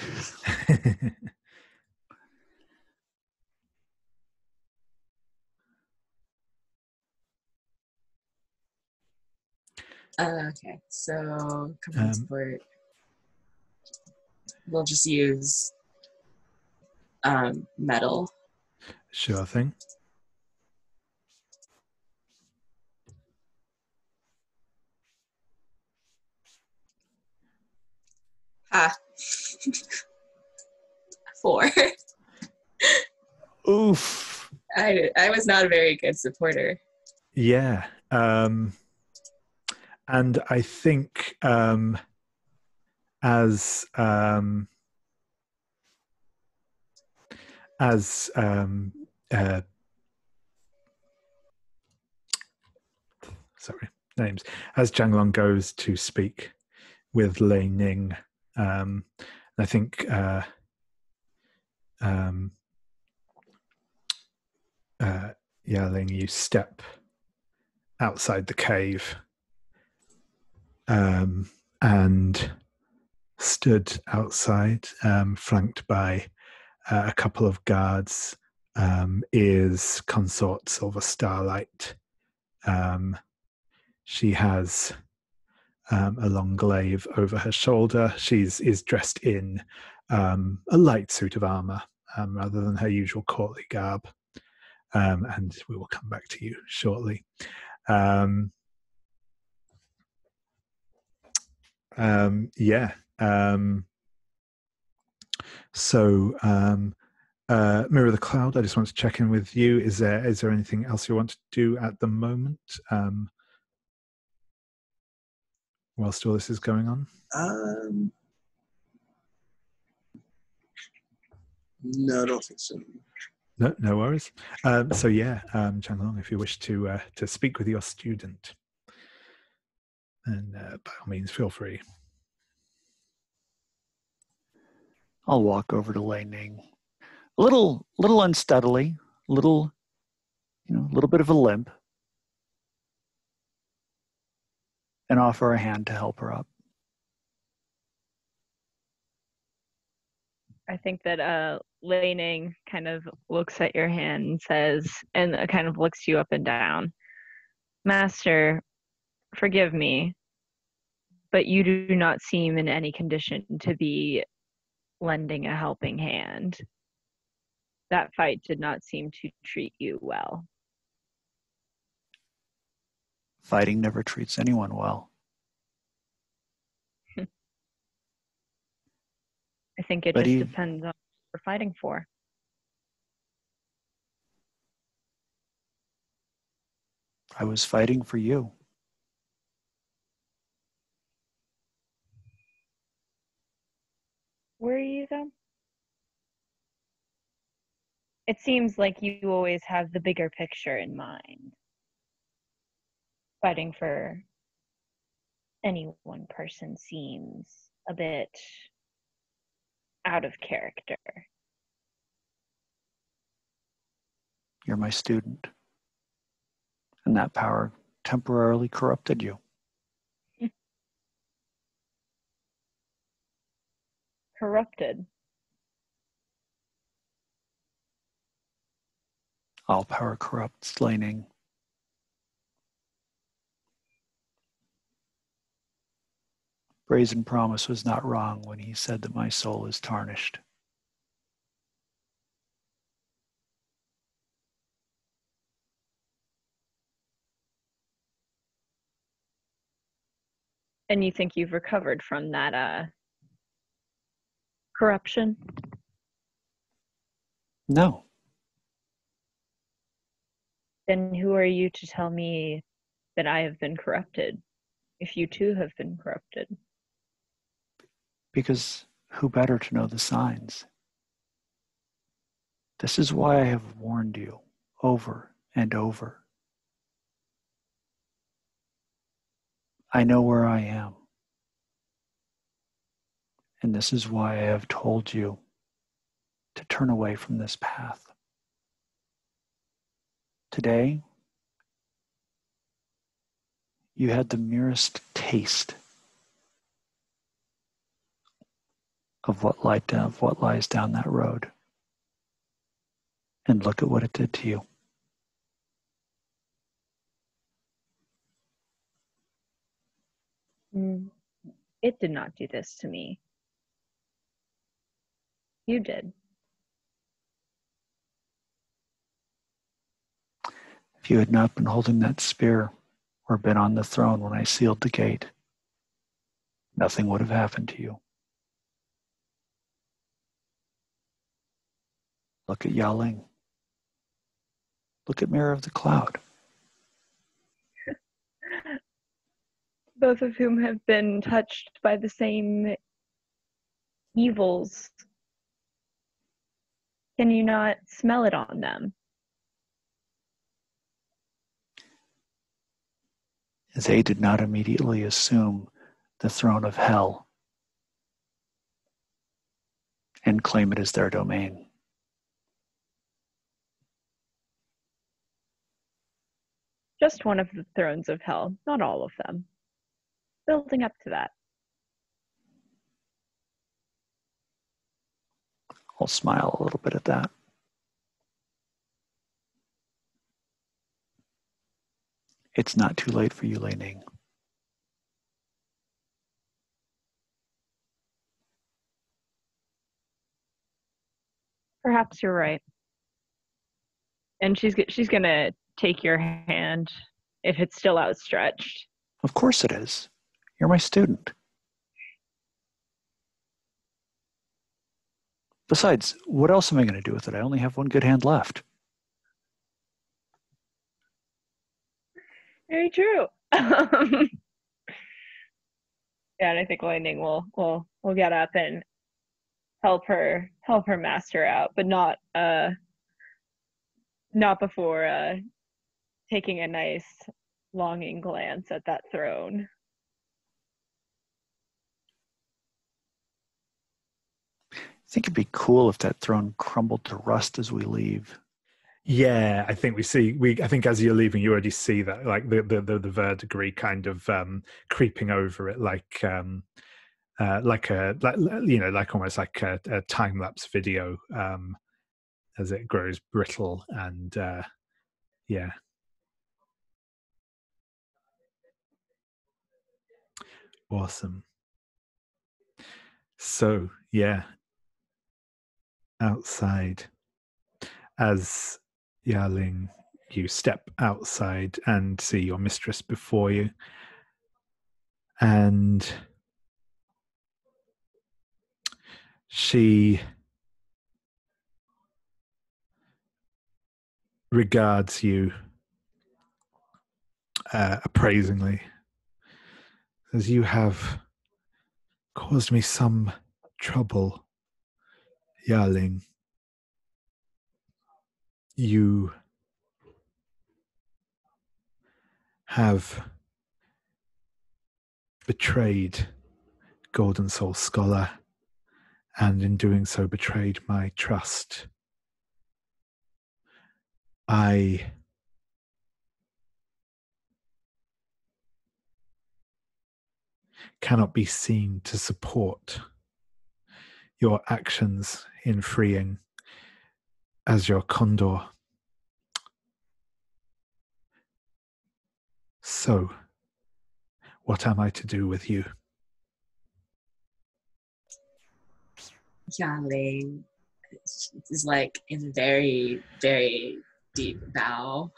Okay, so comfort and support. We'll just use metal. Sure thing. Ah. 4. Oof. I was not a very good supporter. Yeah. And I think as Zhang Long goes to speak with Lei Ning, I think Yaling, you step outside the cave and stood outside, flanked by a couple of guards, is Consort Silver Starlight. She has a long glaive over her shoulder. Is dressed in a light suit of armor rather than her usual courtly garb. And we will come back to you shortly. Mirror the Cloud, I just want to check in with you. Is there anything else you want to do at the moment whilst all this is going on? No, I don't think so. No worries. Zhang Long, if you wish to speak with your student, then by all means, feel free. I'll walk over to Lei Ning, a little unsteadily, a little bit of a limp, and offer a hand to help her up. I think that Lei Ning kind of looks at your hand and says, and kind of looks you up and down. Master, forgive me, but you do not seem in any condition to be lending a helping hand. That fight did not seem to treat you well. Fighting never treats anyone well. I think it just depends on what we're fighting for. I was fighting for you. Were you though? It seems like you always have the bigger picture in mind. Fighting for any one person seems a bit out of character. You're my student, and that power temporarily corrupted you. Corrupted? All power corrupts, Lei Ning. Brazen Promise was not wrong when he said that my soul is tarnished. And you think you've recovered from that corruption? No. Then who are you to tell me that I have been corrupted, if you too have been corrupted? Because who better to know the signs? This is why I have warned you over and over. I know where I am. And this is why I have told you to turn away from this path. Today, you had the merest taste of what lies down that road. And look at what it did to you. It did not do this to me. You did. If you had not been holding that spear or been on the throne when I sealed the gate, nothing would have happened to you. Look at Yaling. Look at Mirror of the Cloud. Both of whom have been touched by the same evils. Can you not smell it on them? They did not immediately assume the throne of hell and claim it as their domain. just one of the thrones of hell, not all of them. Building up to that. I'll smile a little bit at that. It's not too late for you, Lei Ning. Perhaps you're right. And she's gonna take your hand if it's still outstretched. Of course it is. You're my student. Besides, what else am I going to do with it? I only have one good hand left. Very true. Yeah, and I think Lei Ning will get up and help her master out, but not before taking a nice longing glance at that throne. I think it'd be cool if that throne crumbled to rust as we leave. Yeah, I think I think as you're leaving, you already see that, like the verdigris kind of creeping over it, like almost like a time lapse video, as it grows brittle and yeah. Awesome. So yeah, outside, as Yaling, you step outside and see your mistress before you, and she regards you appraisingly, as you have caused me some trouble, Yaling. You have betrayed Golden Soul Scholar, and in doing so betrayed my trust. I cannot be seen to support your actions in freeing as your condor. So, what am I to do with you? Yaling is like in a very, very deep bow.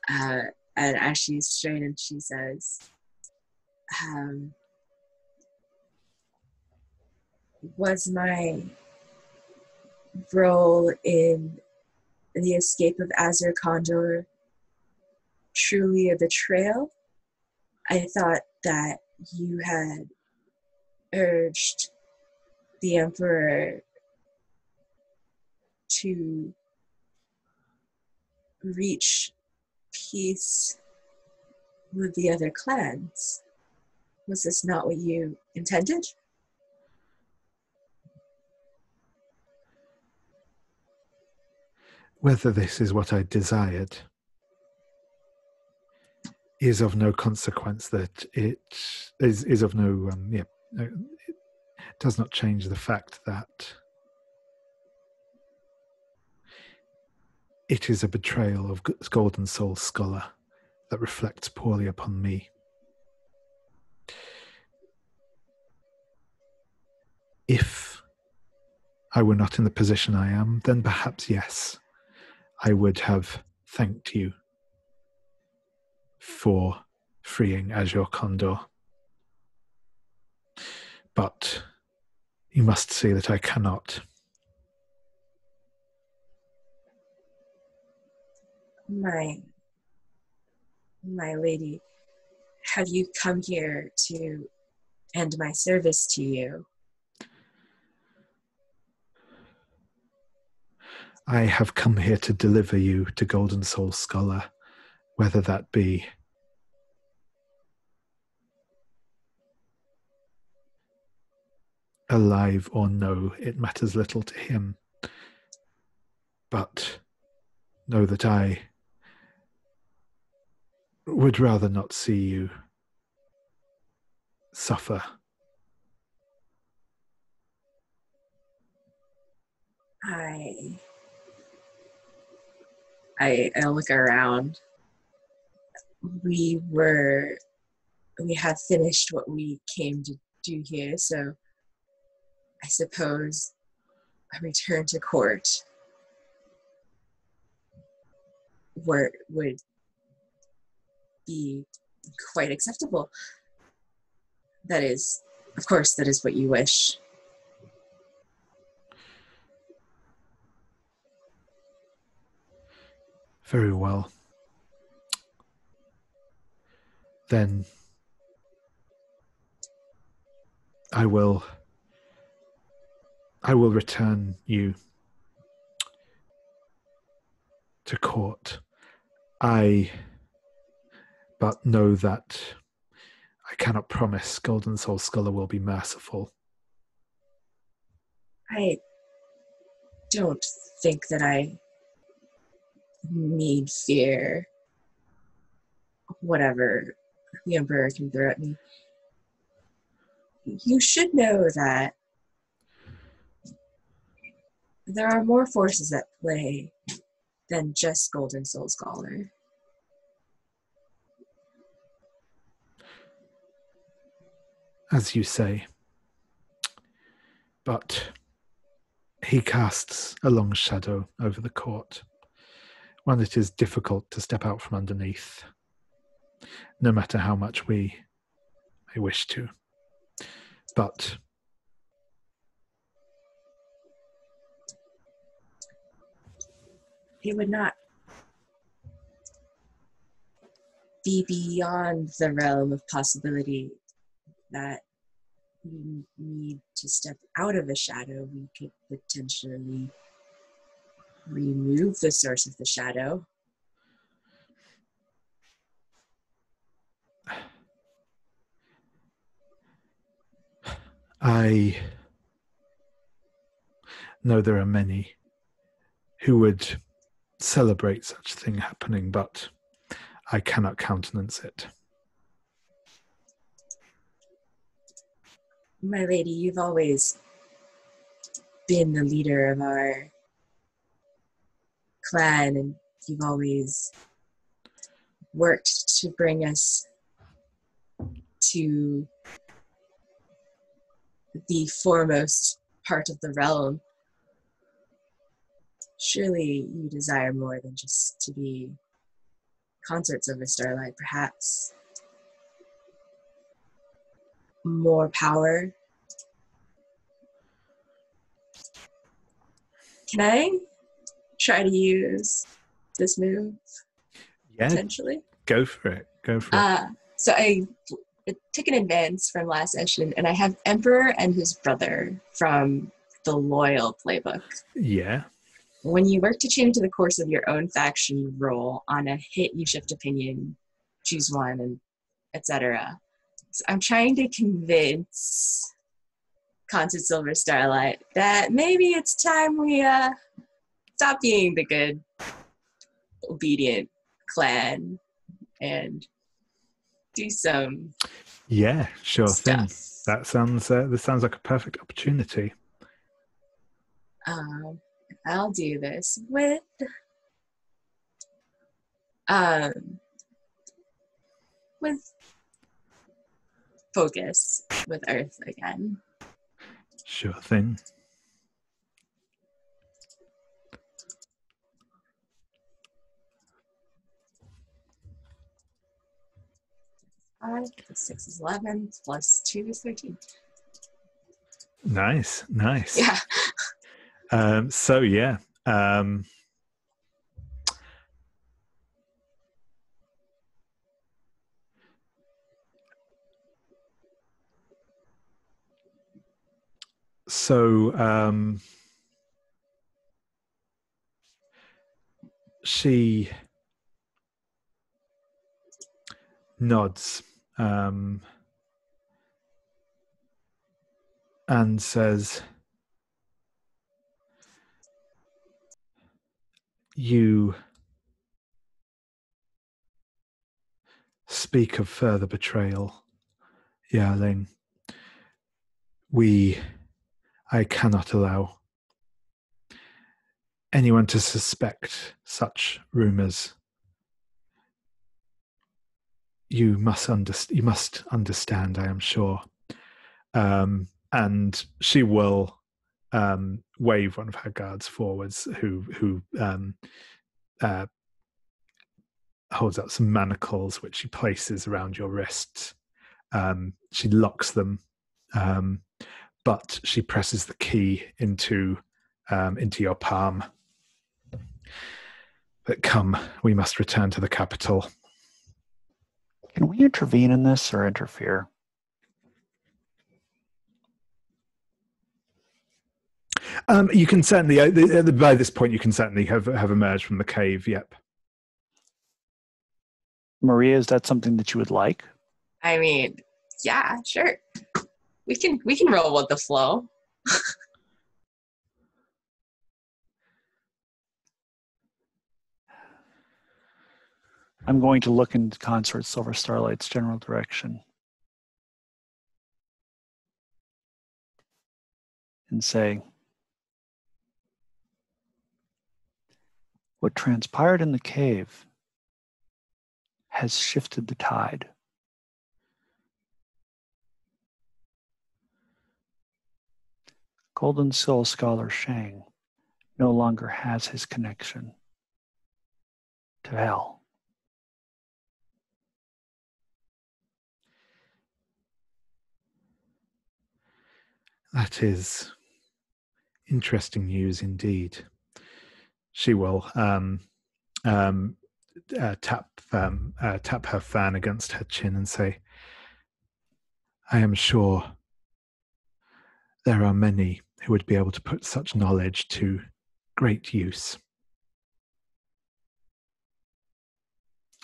And as she's straightened, she says, was my role in the escape of Azure Condor truly a betrayal? I thought that you had urged the Emperor to reach peace with the other clans. Was this not what you intended? Whether this is what I desired is of no consequence. That it is of no it does not change the fact that it is a betrayal of Golden Soul Scholar that reflects poorly upon me. If I were not in the position I am, then perhaps yes, I would have thanked you for freeing Azure Condor. But you must see that I cannot. My lady, have you come here to end my service to you? I have come here to deliver you to Golden Soul Scholar, whether that be alive or no, it matters little to him. But know that I would rather not see you suffer. I look around. We have finished what we came to do here, so I suppose a return to court would be quite acceptable. That is, of course, that is what you wish. Very well. Then I will return you to court. But know that I cannot promise Golden Soul Scholar will be merciful. I don't think that I need fear whatever the Emperor can throw at me. You should know that there are more forces at play than just Golden Soul Scholar. As you say. But he casts a long shadow over the court, one that is difficult to step out from underneath, no matter how much we may wish to. But it would not be beyond the realm of possibility that we need to step out of a shadow. We could potentially remove the source of the shadow. I know there are many who would celebrate such a thing happening, but I cannot countenance it. My lady, you've always been the leader of our clan, and you've always worked to bring us to the foremost part of the realm. Surely you desire more than just to be consorts of the Starlight, perhaps more power. Can I try to use this move? Yeah, potentially? Go for it. So I took an advance from last session, and I have Emperor and his brother from the Loyal playbook. Yeah. When you work to change the course of your own faction, roll on a hit, you shift opinion, choose one, and etc. So I'm trying to convince Constant Silver Starlight that maybe it's time we stop being the good, obedient clan and do some sure stuff. Thing. This sounds like a perfect opportunity. I'll do this with focus with Earth again. Sure thing. Five plus 6 is 11, plus 2 is 13. Nice. Yeah. She nods and says, you speak of further betrayal, Yaling. I cannot allow anyone to suspect such rumors. You must understand, I am sure. And she will wave one of her guards forwards, who holds up some manacles which she places around your wrists. She locks them, but she presses the key into your palm. But come, we must return to the capital. Can we intervene in this or interfere? You can certainly, by this point, you can certainly have emerged from the cave. Yep. Maria, is that something that you would like? I mean, yeah, sure. We can roll with the flow. I'm going to look into Consort Silver Starlight's general direction and say, what transpired in the cave has shifted the tide. Golden Soul Scholar Shang no longer has his connection to hell. That is interesting news indeed. She will tap her fan against her chin and say, I am sure there are many who would be able to put such knowledge to great use.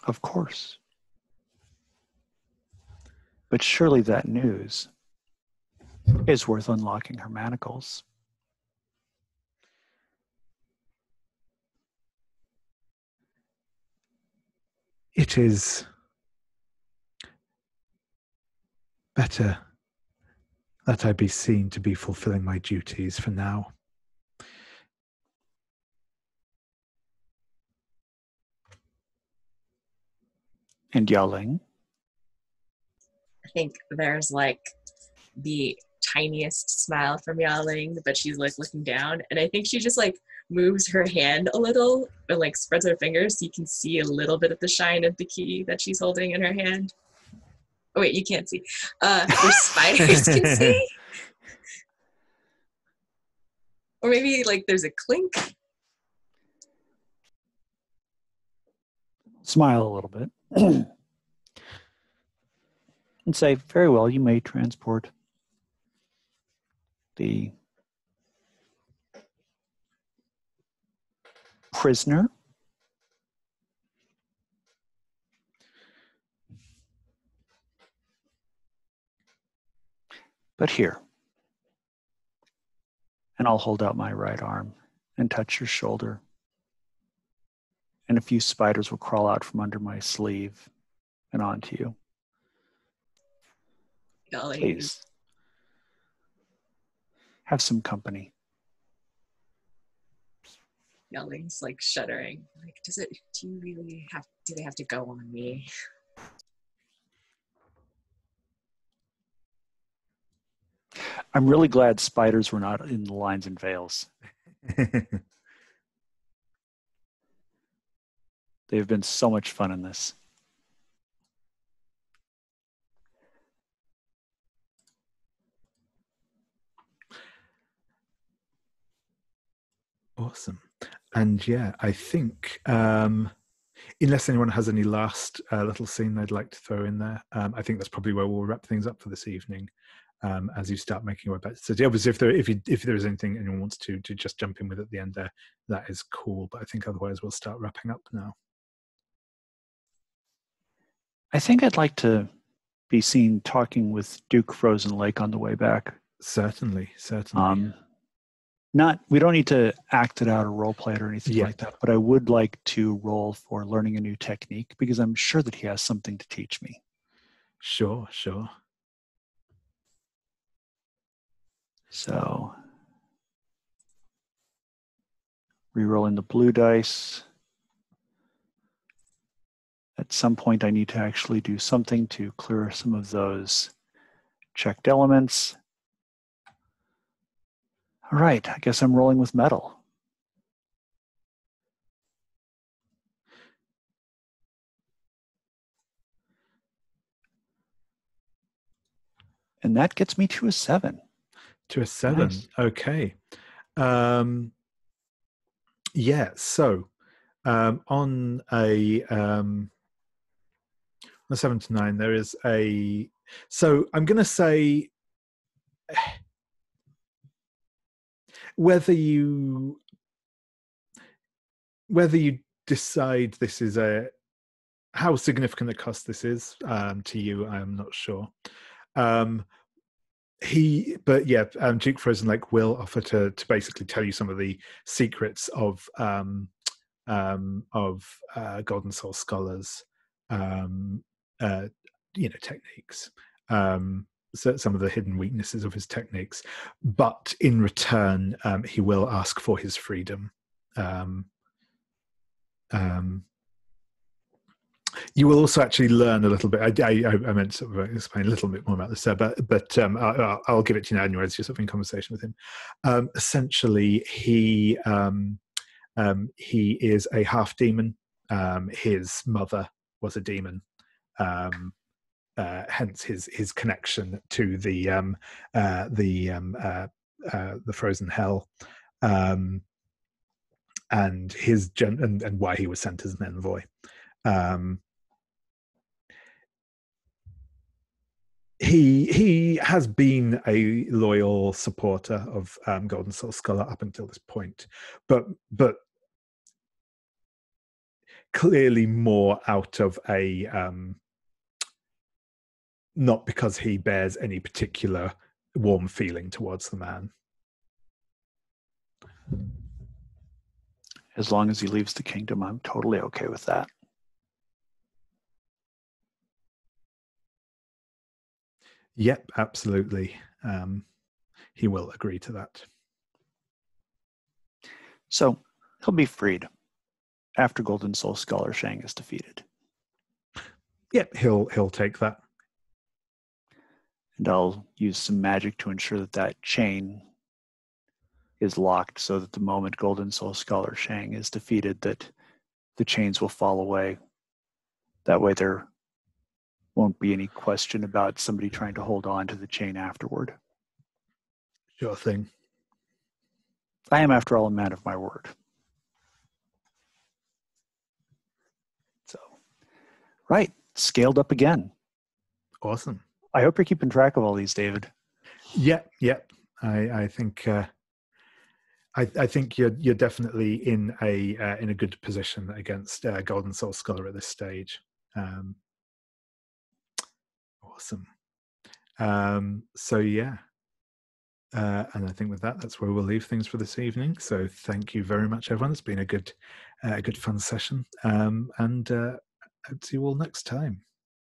Of course. But surely that news is worth unlocking her manacles. It is better that I be seen to be fulfilling my duties for now. And Yaling? I think there's like the tiniest smile from Yaling, but she's like looking down, and I think she just like moves her hand a little and like spreads her fingers so you can see a little bit of the shine of the key that she's holding in her hand. Oh wait, you can't see. Your spiders can see. Or maybe like there's a clink. Smile a little bit. And say, very well, you may transport the prisoner. But here. And I'll hold out my right arm and touch your shoulder. And a few spiders will crawl out from under my sleeve and onto you. Golly. Please. Have some company. Yaling's like shuddering. Like, do they have to go on me? I'm really glad spiders were not in the lines and veils. They've been so much fun in this. Awesome. And yeah, I think unless anyone has any last little scene they'd like to throw in there, I think that's probably where we'll wrap things up for this evening. As you start making your way back to the city. Obviously, if there is anything anyone wants to just jump in with at the end there, that is cool. But I think otherwise we'll start wrapping up now. I think I'd like to be seen talking with Duke Frozen Lake on the way back. Certainly. We don't need to act it out or role play it or anything Yeah. like that, but I would like to roll for learning a new technique because I'm sure that he has something to teach me. Sure. So, re-rolling the blue dice. At some point, I need to actually do something to clear some of those checked elements. All right, I guess I'm rolling with metal. And that gets me to a 7. To a 7. Nice. Okay. Yeah. So on a 7 to 9, there is a. So I'm going to say whether you decide this is how significant a cost this is to you, I'm not sure. Duke Frozen Lake will offer to basically tell you some of the secrets of Golden Soul Scholars, techniques. So some of the hidden weaknesses of his techniques, but in return, he will ask for his freedom. You will also actually learn a little bit. I meant to sort of explain a little bit more about this, but I'll give it to you now anyway. It's just in conversation with him. Essentially, he is a half demon. His mother was a demon. Hence his connection to the frozen hell, and his and why he was sent as an envoy. He has been a loyal supporter of Golden Soul Scholar up until this point, but clearly more out of a not because he bears any particular warm feeling towards the man. As long as he leaves the kingdom, I'm totally okay with that. Yep, absolutely. He will agree to that. So he'll be freed after Golden Soul Scholar Shang is defeated. Yep, he'll take that. And I'll use some magic to ensure that chain is locked so that the moment Golden Soul Scholar Shang is defeated, that the chains will fall away. That way there won't be any question about somebody trying to hold on to the chain afterward. Sure thing. I am, after all, a man of my word. So, right, scaled up again. Awesome. I hope you're keeping track of all these, David. Yep. I think I think you're definitely in a good position against Golden Soul Scholar at this stage. Awesome. So yeah. And I think with that's where we'll leave things for this evening. So thank you very much, everyone. It's been a good fun session. And hope to see you all next time.